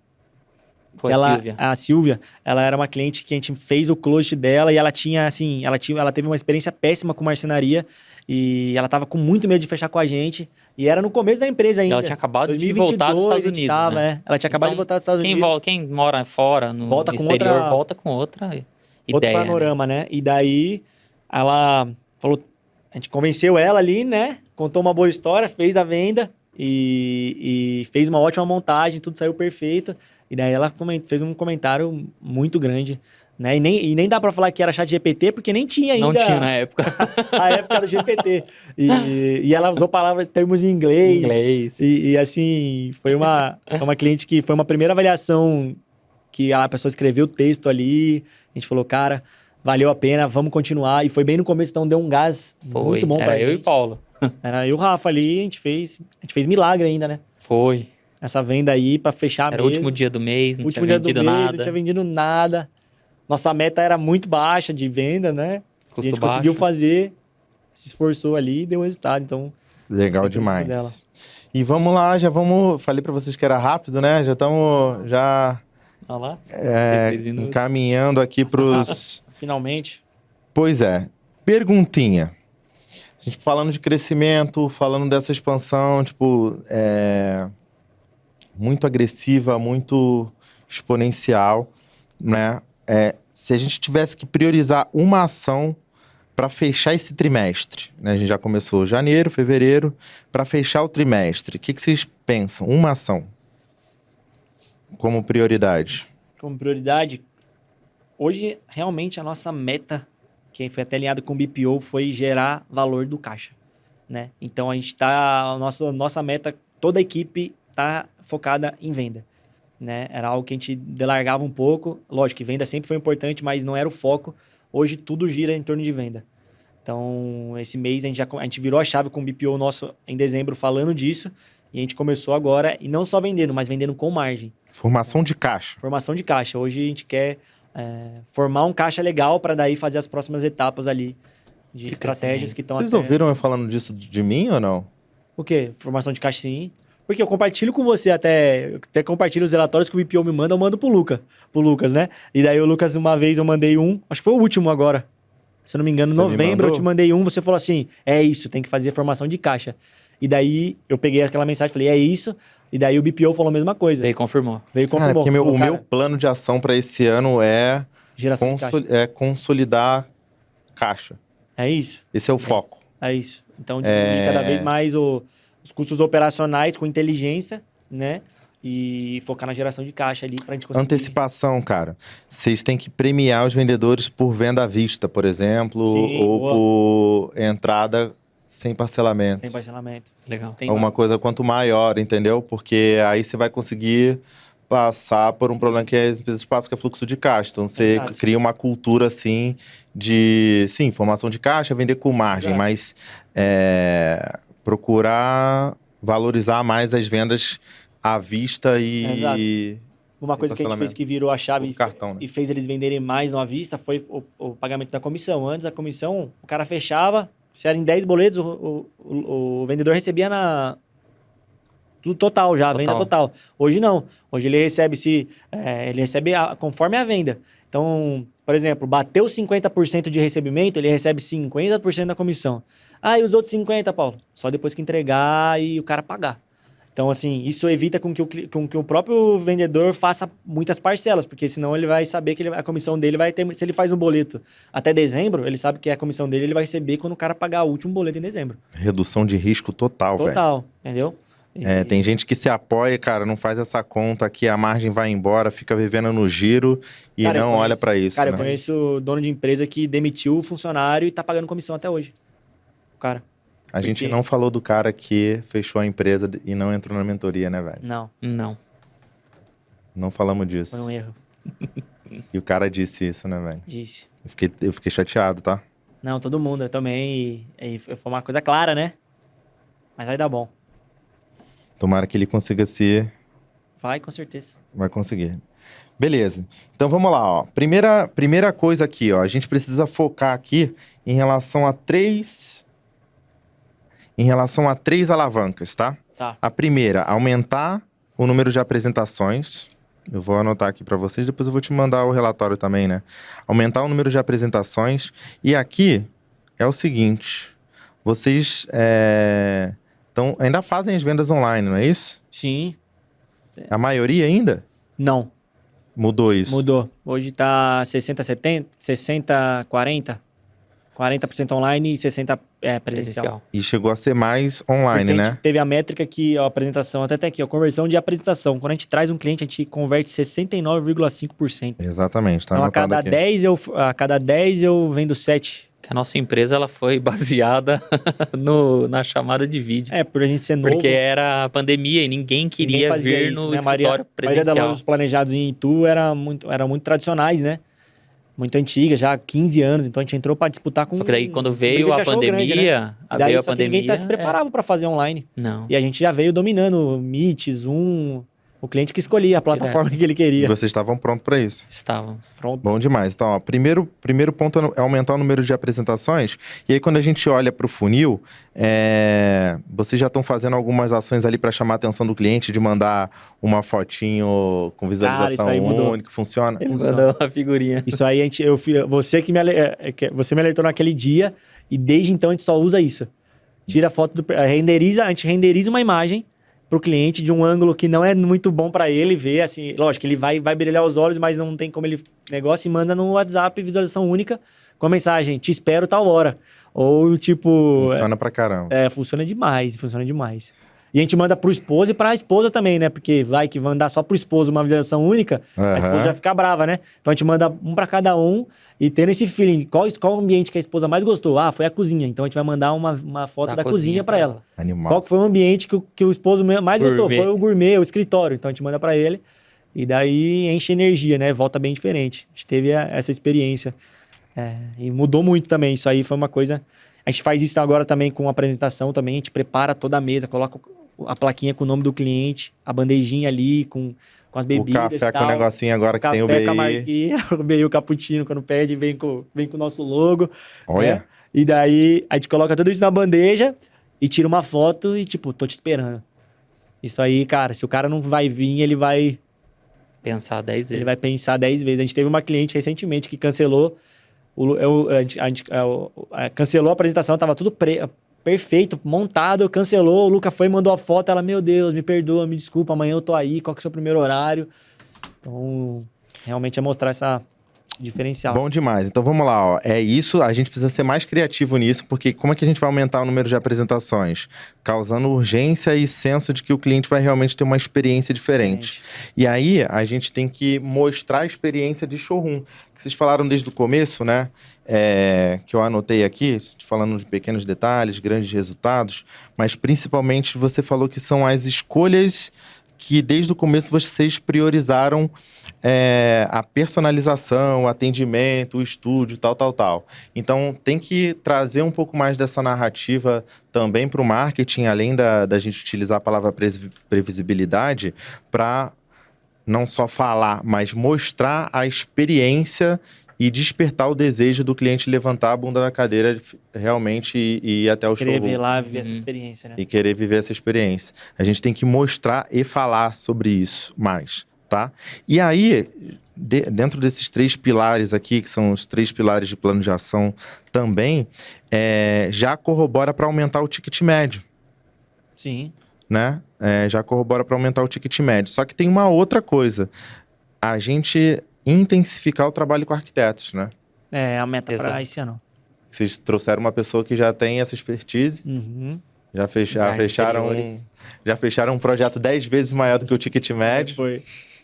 Foi Ela, a Silvia. a Silvia, ela era uma cliente que a gente fez o closet dela e ela tinha, assim, ela teve uma experiência péssima com marcenaria e ela tava com muito medo de fechar com a gente. E era no começo da empresa ainda. Ela tinha acabado 2022, de voltar dos Estados a gente Unidos, tava, né? Ela tinha acabado de Então, voltar dos Estados Unidos. Quem mora fora, no Volta com exterior, outra- volta com outra Outro ideia, né? panorama, né? E daí, ela falou... A gente convenceu ela ali, né? Contou uma boa história, fez a venda e fez uma ótima montagem, tudo saiu perfeito. E daí ela fez um comentário muito grande, né? E nem dá pra falar que era chat GPT, porque nem tinha ainda Não tinha na época. a época do GPT. E ela usou palavras, termos em inglês. Inglês. E assim, foi uma cliente que foi uma primeira avaliação que a pessoa escreveu o texto ali. A gente falou, cara, valeu a pena, vamos continuar. E foi bem no começo, então deu um gás Foi. muito bom pra Era eu e gente. o Paulo. Era eu e o Rafa ali, a gente fez milagre ainda, né? Foi. Essa venda aí pra fechar Era o mesmo. último dia do mês, não Último tinha dia do vendido mês, nada. não tinha vendido nada. Nossa meta era muito baixa de venda, né? Custo a gente baixo. conseguiu fazer, se esforçou ali e deu resultado. Então, Legal Foi dentro demais. dela. E vamos lá, já vamos... Falei pra vocês que era rápido, né? Já estamos Olha lá. 3 minutos. encaminhando aqui pros... finalmente, Pois é. Perguntinha. A gente falando de crescimento, falando dessa expansão, tipo, muito agressiva, muito exponencial, né? Se a gente tivesse que priorizar uma ação para fechar esse trimestre, né? A gente já começou janeiro, fevereiro, para fechar o trimestre, o que vocês pensam? Uma ação como prioridade? como prioridade, hoje realmente a nossa meta, que foi até alinhada com o BPO, foi gerar valor do caixa, né? Então a gente tá, nossa meta, toda a equipe tá focada em venda, né? Era algo que a gente delargava um pouco, lógico que venda sempre foi importante, mas não era o foco. Hoje tudo gira em torno de venda. Então esse mês a gente virou a chave com o BPO nosso em dezembro falando disso e a gente começou agora e não só vendendo, mas vendendo com margem. Formação de caixa. Formação de caixa. Hoje a gente quer formar um caixa legal para daí fazer as próximas etapas ali de estratégias que estão Vocês ouviram eu falando disso de mim ou não? O quê? Formação de caixa, sim. Porque eu compartilho com você eu até compartilho os relatórios que o BPO me manda, eu mando pro Lucas, né? E daí o Lucas, uma vez eu mandei acho que foi o último agora. Se eu não me engano, em Você me novembro eu mandou? te mandei você falou assim, é isso, tem que fazer formação de caixa. E daí eu peguei aquela mensagem, falei, é isso. E daí o BPO falou a mesma coisa. Daí confirmou. Veio e Cara, confirmou. porque Falou, o cara, meu plano de ação para esse ano é geração de caixa. consolidar caixa. É isso. Esse é o foco. É isso. Então, diminuir cada vez mais os custos operacionais com inteligência, né? E focar na geração de caixa ali pra gente conseguir... Antecipação, cara. Vocês têm que premiar os vendedores por venda à vista, por exemplo, Sim, ou boa. por entrada sem parcelamento. Sem parcelamento. Legal. Tem Alguma coisa quanto maior, entendeu? Porque aí você vai conseguir passar por um problema que as empresas passam, que é fluxo de caixa. Então, você Exato. cria uma cultura, assim, de... Sim, formação de caixa, vender com margem, Exato. mas procurar valorizar mais as vendas à vista e... Uma sem coisa que a gente fez parcelamento. que virou a chave Por cartão, né? e fez eles venderem mais no à vista foi o pagamento da comissão. Antes, a comissão, o cara fechava, se era em 10 boletos, o vendedor recebia tudo total já, a venda total. Hoje não. Hoje ele recebe conforme a venda. Então, por exemplo, bateu 50% de recebimento, ele recebe 50% da comissão. Ah, e os outros 50%, Paulo? Só depois que entregar e o cara pagar. Então, assim, isso evita com que o próprio vendedor faça muitas parcelas, porque senão ele vai saber que a comissão dele vai ter... Se ele faz um boleto até dezembro, ele sabe que a comissão dele ele vai receber quando o cara pagar o último boleto em dezembro. Redução de risco total, velho. Total, entendeu? Tem gente que se apoia, cara, não faz essa conta que a margem vai embora, fica vivendo no giro e Cara, não eu olha conheço- pra isso. Cara, né? eu conheço dono de empresa que demitiu o funcionário e tá pagando comissão até hoje. O cara. A gente porque- não falou do cara que fechou a empresa e não entrou na mentoria, né, velho? Não, Não. Não falamos disso. foi um erro. E o cara disse isso, né, velho? Disse. Eu fiquei chateado, tá? Não, todo mundo, eu também. E foi uma coisa clara, né? Mas vai dar bom. Tomara que ele consiga ser... Vai, com certeza. Vai conseguir. Beleza. Então vamos lá, ó. Primeira coisa aqui, ó. A gente precisa focar aqui em relação a três alavancas, tá? Tá. A primeira, aumentar o número de apresentações. Eu vou anotar aqui para vocês, depois eu vou te mandar o relatório também, né? Aumentar o número de apresentações. E aqui é o seguinte, vocês ainda fazem as vendas online, não é isso? Sim. A maioria ainda? Não. Mudou isso? Mudou. Hoje tá 60-70, 60-40. 40% online e 60% presencial. E chegou a ser mais online, Porque a gente né? teve a métrica aqui, ó, a apresentação, até aqui, ó, conversão de apresentação. Quando a gente traz um cliente, a gente converte 69,5%. Exatamente, tá Então, anotado aqui. a cada 10 eu vendo 7. Que a nossa empresa ela foi baseada na chamada de vídeo. Por a gente ser novo. Porque era a pandemia e ninguém queria fazia vir isso, no né? escritório A maioria presencial. das lojas planejadas em Itu eram muito tradicionais, né? Muito antigas, já há 15 anos. Então a gente entrou para disputar com... Só que daí quando veio briga a de cachorro pandemia, grande, né? veio a só que pandemia... ninguém se preparava para fazer online. Não. E a gente já veio dominando Meet, Zoom, o cliente que escolhia a plataforma que ele E queria. vocês estavam prontos para isso. Estávamos. Pronto. Bom demais. Então, ó, primeiro ponto é aumentar o número de apresentações. E aí, quando a gente olha para o funil, vocês já estão fazendo algumas ações ali para chamar a atenção do cliente, de mandar uma fotinho com visualização isso aí mudou. única, funciona? Ele mandou uma figurinha. Isso aí, você me alertou naquele dia e desde então a gente só usa isso. Tira a foto, a gente renderiza uma imagem pro cliente de um ângulo que não é muito bom para ele ver, assim, lógico, ele vai brilhar os olhos, mas não tem como ele negócio e manda no WhatsApp visualização única com a mensagem, te espero tal hora. Ou tipo... Funciona pra caramba. Funciona demais. E a gente manda pro esposo e pra esposa também, né? Porque vai que mandar só pro esposo uma visualização única, a esposa vai ficar brava, né? Então a gente manda um pra cada um e tendo esse feeling. Qual ambiente que a esposa mais gostou? Ah, foi a cozinha. Então a gente vai mandar uma foto da cozinha pra ela. Animal. Qual que foi o ambiente que o esposo mais gostou? Foi o gourmet, o escritório. Então a gente manda pra ele e daí enche energia, né? Volta bem diferente. A gente teve essa experiência. E mudou muito também. Isso aí foi uma coisa... A gente faz isso agora também com a apresentação também. A gente prepara toda a mesa, coloca a plaquinha com o nome do cliente, a bandejinha ali com as bebidas. O café com o negocinho agora que tem o BI. Café com a marquinha, o BI, o cappuccino, quando pede, vem com o nosso logo. Olha. Né? E daí a gente coloca tudo isso na bandeja e tira uma foto e tipo, tô te esperando. Isso aí, cara, se o cara não vai vir, ele vai... Pensar 10 vezes. Ele vai pensar 10 vezes. A gente teve uma cliente recentemente que cancelou... cancelou a apresentação, tava tudo perfeito, montado, cancelou, o Luca foi e mandou a foto, ela, meu Deus, me perdoa, me desculpa, amanhã eu tô aí, qual que é o seu primeiro horário? Então, realmente é mostrar essa diferencial. Bom demais. Então vamos lá, ó. É isso, a gente precisa ser mais criativo nisso, porque como é que a gente vai aumentar o número de apresentações? Causando urgência e senso de que o cliente vai realmente ter uma experiência diferente. E aí, a gente tem que mostrar a experiência de showroom. Que vocês falaram desde o começo, né? Que eu anotei aqui, falando de pequenos detalhes, grandes resultados, mas principalmente você falou que são as escolhas que desde o começo vocês priorizaram a personalização, o atendimento, o estúdio, tal. Então, tem que trazer um pouco mais dessa narrativa também para o marketing, além da gente utilizar a palavra previsibilidade, para não só falar, mas mostrar a experiência e despertar o desejo do cliente levantar a bunda da cadeira realmente e ir até o showroom. Querer ver lá, viver essa experiência, né? E querer viver essa experiência. A gente tem que mostrar e falar sobre isso mais, tá? E aí, dentro desses 3 pilares aqui, que são os 3 pilares de plano de ação também, já corrobora para aumentar o ticket médio. Sim. Né? Já corrobora para aumentar o ticket médio. Só que tem uma outra coisa. A gente intensificar o trabalho com arquitetos, né? A meta para esse ano. Vocês trouxeram uma pessoa que já tem essa expertise. Uhum. Já fecharam um projeto 10 vezes maior do que o ticket médio. Foi.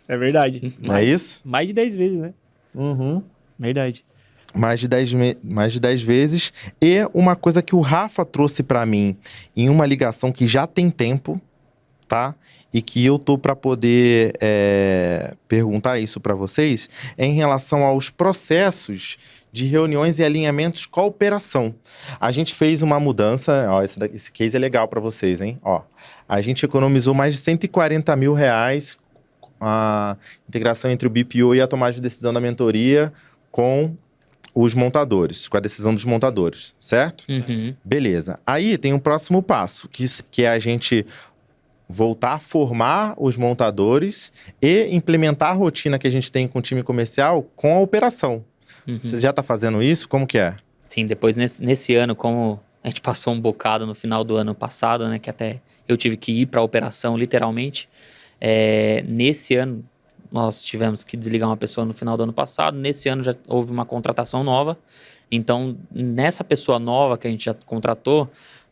É verdade. Não é isso? Mais de 10 vezes, né? Uhum. Verdade. Mais de 10 vezes. E uma coisa que o Rafa trouxe para mim em uma ligação que já tem tempo, tá? E que eu tô para poder perguntar isso para vocês, é em relação aos processos de reuniões e alinhamentos com a operação. A gente fez uma mudança, ó, esse case é legal para vocês, hein? Ó, a gente economizou mais de R$140 mil a integração entre o BPO e a tomada de decisão da mentoria com os montadores, com a decisão dos montadores, certo? Uhum. Beleza. Aí tem um próximo passo, que é a gente voltar a formar os montadores e implementar a rotina que a gente tem com o time comercial com a operação. Você já está fazendo isso? Como que é? Sim, depois nesse ano, como a gente passou um bocado no final do ano passado, né, que até eu tive que ir para a operação, literalmente, nesse ano nós tivemos que desligar uma pessoa no final do ano passado, nesse ano já houve uma contratação nova, então nessa pessoa nova que a gente já contratou,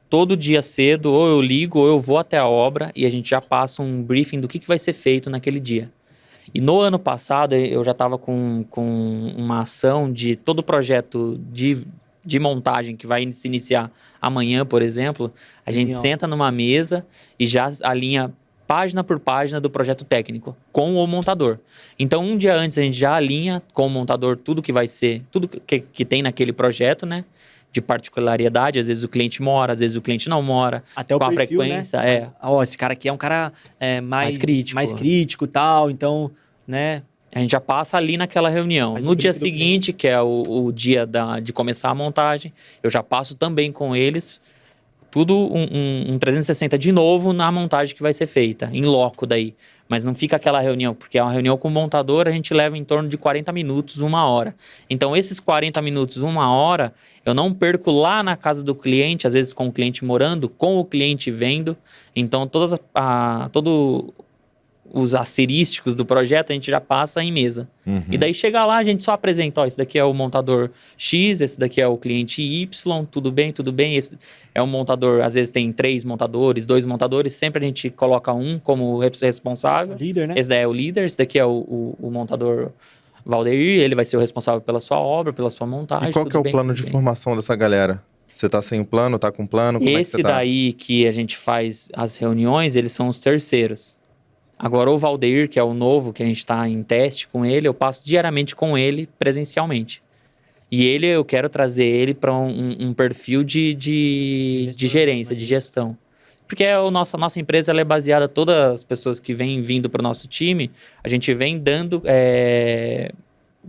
todo dia cedo ou eu ligo ou eu vou até a obra e a gente já passa um briefing do que vai ser feito naquele dia. E no ano passado eu já estava com uma ação de todo o projeto de montagem que vai se iniciar amanhã, por exemplo. A gente senta numa mesa e já alinha página por página do projeto técnico com o montador. Então, um dia antes a gente já alinha com o montador tudo que vai ser, tudo que tem naquele projeto, né? De particularidade, às vezes o cliente mora, às vezes o cliente não mora. Até o com perfil, a frequência, né? Ó, esse cara aqui é um cara mais crítico e tal, então, né? A gente já passa ali naquela reunião. No dia seguinte, que é o dia de começar a montagem, eu já passo também com eles tudo um 360 de novo na montagem que vai ser feita, em loco daí. Mas não fica aquela reunião, porque é uma reunião com o montador, a gente leva em torno de 40 minutos, 1 hora. Então, esses 40 minutos, 1 hora, eu não perco lá na casa do cliente, às vezes com o cliente morando, com o cliente vendo. Então, todos os asterísticos do projeto a gente já passa em mesa. E daí chega lá, a gente só apresenta, ó, esse daqui é o montador X, esse daqui é o cliente Y, tudo bem, esse é um montador, às vezes tem 3 montadores, 2 montadores, sempre a gente coloca um como responsável. Líder, né? Esse daí é o líder, esse daqui é o montador Valdeir, ele vai ser o responsável pela sua obra, pela sua montagem. E qual que é o plano de formação dessa galera? Você tá sem plano, tá com plano? Como é que você tá? Daí que a gente faz as reuniões, eles são os terceiros. Agora, o Valdeir, que é o novo, que a gente está em teste com ele, eu passo diariamente com ele presencialmente. E eu quero trazer ele para um perfil de gerência, de gestão. Porque a nossa empresa ela é baseada, todas as pessoas que vêm vindo para o nosso time, a gente vem dando,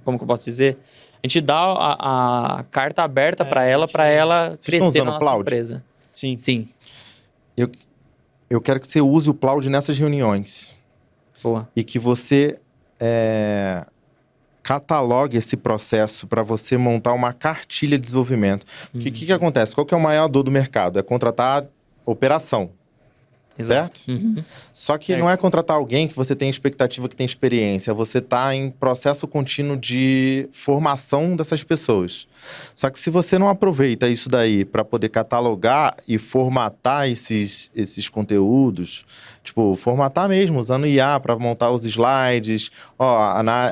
como que eu posso dizer? A gente dá a carta aberta para ela crescer na nossa empresa. Sim. Eu quero que você use o Cloud nessas reuniões. Boa. E que você catalogue esse processo para você montar uma cartilha de desenvolvimento. Porque o que acontece? Qual que é o maior dor do mercado? É contratar operação. Exato. Certo? Só que não é contratar alguém que você tem expectativa, que tem experiência. Você está em processo contínuo de formação dessas pessoas. Só que se você não aproveita isso daí para poder catalogar e formatar esses conteúdos, tipo, formatar mesmo, usando IA para montar os slides,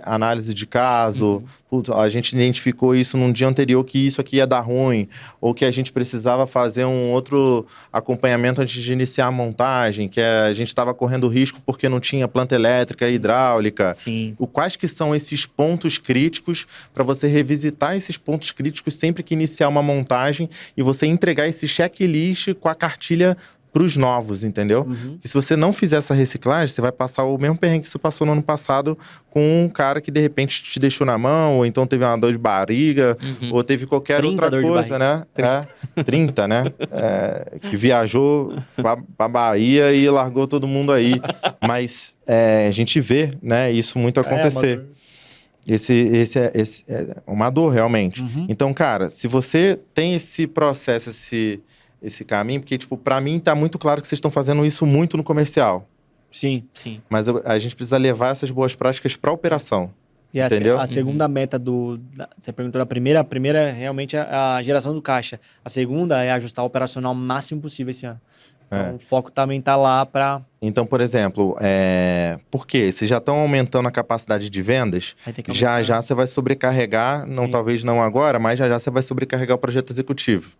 análise de caso, putz, a gente identificou isso num dia anterior que isso aqui ia dar ruim, ou que a gente precisava fazer um outro acompanhamento antes de iniciar a montagem, que a gente estava correndo risco porque não tinha planta elétrica e hidráulica. Sim. Quais que são esses pontos críticos para você revisitar esses pontos críticos sempre que iniciar uma montagem e você entregar esse checklist com a cartilha para os novos, entendeu? E se você não fizer essa reciclagem, você vai passar o mesmo perrengue que você passou no ano passado com um cara que de repente te deixou na mão, ou então teve uma dor de barriga, ou teve qualquer outra coisa, né? 30, né? Que viajou para Bahia e largou todo mundo aí. Mas a gente vê, né, isso muito acontecer. Esse é uma dor, realmente. Então, cara, se você tem esse processo, esse caminho, porque, tipo, pra mim tá muito claro que vocês estão fazendo isso muito no comercial. Sim. Mas a gente precisa levar essas boas práticas pra operação. E entendeu? A segunda meta você perguntou a primeira realmente é a geração do caixa. A segunda é ajustar o operacional o máximo possível esse ano. Então, o foco também tá lá para... Então, por exemplo, por quê? Vocês já estão aumentando a capacidade de vendas, já você vai sobrecarregar, talvez não agora, mas já você vai sobrecarregar o projeto executivo,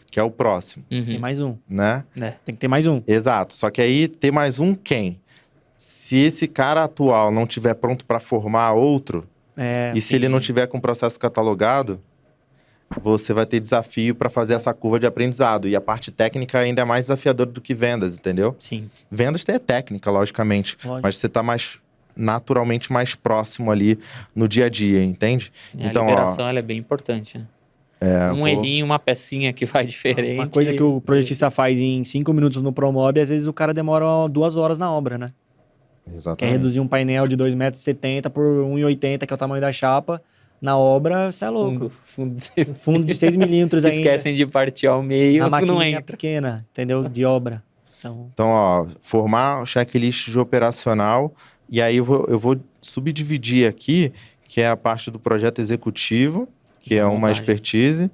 que é o próximo. Tem mais um. Né? Tem que ter mais um. Exato. Só que aí, ter mais um quem? Se esse cara atual não estiver pronto para formar outro, se ele não tiver com o processo catalogado, você vai ter desafio para fazer essa curva de aprendizado. E a parte técnica ainda é mais desafiadora do que vendas, entendeu? Sim. Vendas é técnica, logicamente. Mas você tá naturalmente mais próximo ali no dia a dia, entende? E então, a liberação ela é bem importante, né? Errinho, uma pecinha que faz diferente. Uma coisa que o projetista faz em 5 minutos no Promob, às vezes o cara demora 2 horas na obra, né? Exatamente. Quer reduzir um painel de 2,70 metros por 1,80, que é o tamanho da chapa, na obra, você é louco. Fundo de 6 milímetros ainda. Esquecem de partir ao meio, na não maquininha entra. pequena, entendeu? De obra. Então, ó, formar o checklist de operacional, e aí eu vou subdividir aqui, que é a parte do projeto executivo, que é uma expertise,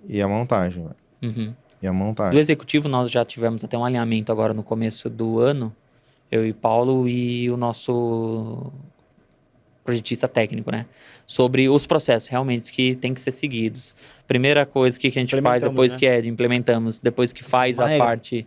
e a montagem. Uhum. E a montagem. Do executivo, nós já tivemos até um alinhamento agora no começo do ano, eu e Paulo e o nosso projetista técnico, né? Sobre os processos realmente que tem que ser seguidos. Primeira coisa que a gente faz depois, né? Implementamos, depois que faz a parte,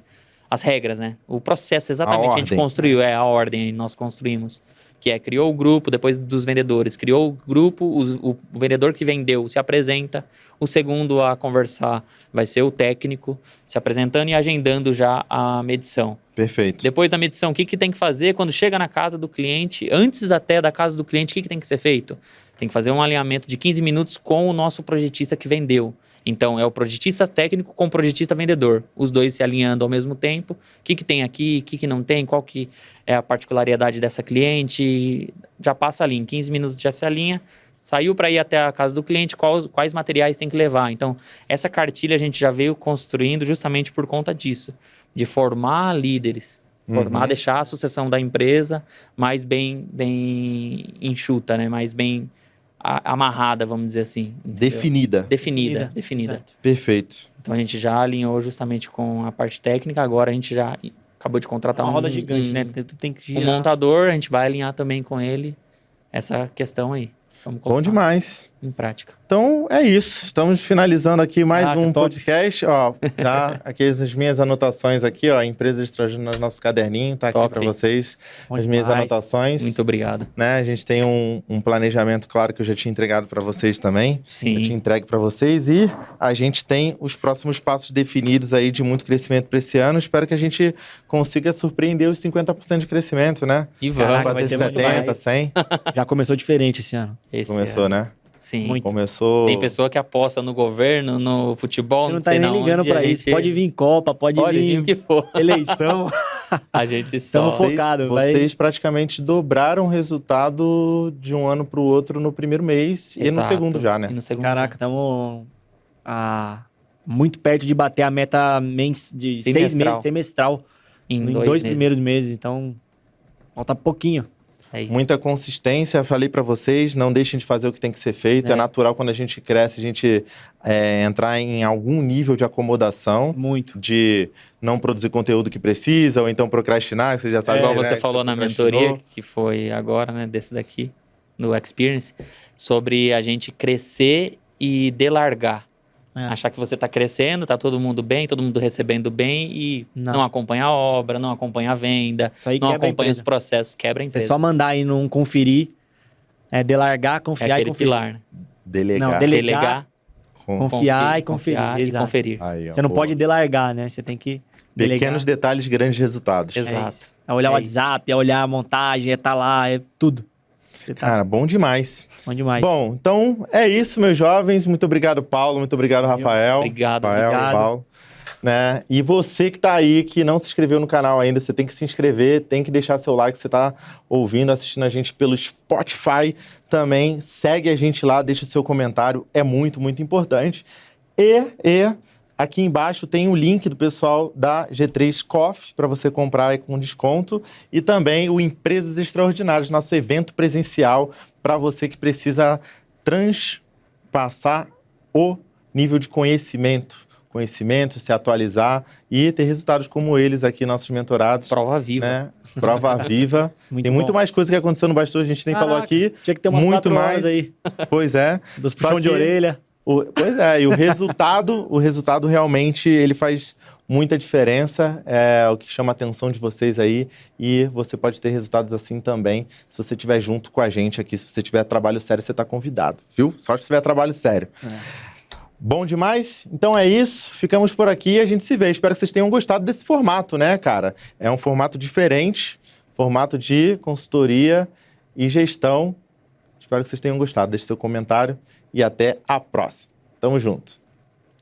as regras, né? O processo exatamente que a gente construiu, a ordem nós construímos. Que é, criou o grupo, depois dos vendedores, criou o grupo, o vendedor que vendeu se apresenta, o segundo a conversar vai ser o técnico, se apresentando e agendando já a medição. Perfeito. Depois da medição, o que tem que fazer quando chega na casa do cliente, antes até da casa do cliente, o que tem que ser feito? Tem que fazer um alinhamento de 15 minutos com o nosso projetista que vendeu. Então, é o projetista técnico com o projetista vendedor. Os dois se alinhando ao mesmo tempo. O que tem aqui, o que não tem, qual que é a particularidade dessa cliente. Já passa ali, em 15 minutos já se alinha. Saiu para ir até a casa do cliente, quais materiais tem que levar. Então, essa cartilha a gente já veio construindo justamente por conta disso. De formar líderes. Formar, deixar a sucessão da empresa mais bem enxuta, né? Mais bem amarrada, vamos dizer assim. Entendeu? Definida. Perfeito. Então a gente já alinhou justamente com a parte técnica, agora a gente já acabou de contratar uma roda gigante, né? Tem que girar. Um montador, a gente vai alinhar também com ele essa questão aí. Vamos colocar bom demais. Em prática. Então é isso. Estamos finalizando aqui mais um podcast. Ó, tá? Aqui as minhas anotações aqui, ó. Empresa Extraordinária no nosso caderninho, tá aqui para vocês. As minhas anotações. Muito obrigado. Né? A gente tem um planejamento, claro, que eu já tinha entregado para vocês também. Sim. Eu tinha entregue para vocês e a gente tem os próximos passos definidos aí de muito crescimento para esse ano. Espero que a gente consiga surpreender os 50% de crescimento, né? E vamos. Bater 70, 100. Já começou diferente esse ano. Começou, né? Sim. Muito. Começou... Tem pessoa que aposta no governo, no futebol, você não tá nem ligando pra isso. Pode vir Copa, pode vir o que for. Eleição. A gente só... Estamos focados. Vocês praticamente dobraram o resultado de um ano pro outro no primeiro mês. Exato. E no segundo já, né? Caraca, estamos muito perto de bater a meta de 6 meses semestral. Em 2 primeiros meses. Então, falta pouquinho. Muita consistência, falei para vocês, não deixem de fazer o que tem que ser feito. É natural quando a gente cresce, a gente entrar em algum nível de acomodação. Muito. De não produzir conteúdo que precisa, ou então procrastinar, que você já sabe. Igual você falou na mentoria, que foi agora, né, desse daqui, no Experience, sobre a gente crescer e delargar. Achar que você está crescendo, tá todo mundo bem, todo mundo recebendo bem e não acompanha a obra, não acompanha a venda, não acompanha os processos, quebra a empresa. Você só mandar aí não conferir, delargar, confiar e conferir. Pilar, né? Delegar. Não, delegar, confiar e conferir. E conferir. Aí, você não pode delargar, né? Você tem que delegar. Pequenos detalhes, grandes resultados. Exato. É olhar o WhatsApp, é olhar a montagem, é estar lá, é tudo. Cara, bom demais. Bom demais. Bom, então é isso, meus jovens. Muito obrigado, Paulo. Muito obrigado, Rafael. Obrigado. Paulo. Né? E você que tá aí, que não se inscreveu no canal ainda, você tem que se inscrever, tem que deixar seu like. Você tá ouvindo, assistindo a gente pelo Spotify também. Segue a gente lá, deixa o seu comentário. É muito, muito importante. E aqui embaixo tem o link do pessoal da G3 Coffee para você comprar com desconto e também o Empresas Extraordinárias, nosso evento presencial para você que precisa transpassar o nível de conhecimento, se atualizar e ter resultados como eles aqui, nossos mentorados. Prova viva. Né? Prova viva. Tem muito mais coisa que aconteceu no bastidor, a gente nem falou aqui. Tinha que ter umas muito 4 mais horas aí. Pois é. Dos puxão de orelha. Pois é, e o resultado realmente ele faz muita diferença, é o que chama a atenção de vocês aí, e você pode ter resultados assim também, se você estiver junto com a gente aqui, se você tiver trabalho sério, você está convidado, viu? Só se tiver trabalho sério. Bom demais? Então é isso. Ficamos por aqui e a gente se vê. Espero que vocês tenham gostado desse formato, né, cara? É um formato diferente, formato de consultoria e gestão. Espero que vocês tenham gostado. Deixe seu comentário e até a próxima. Tamo junto.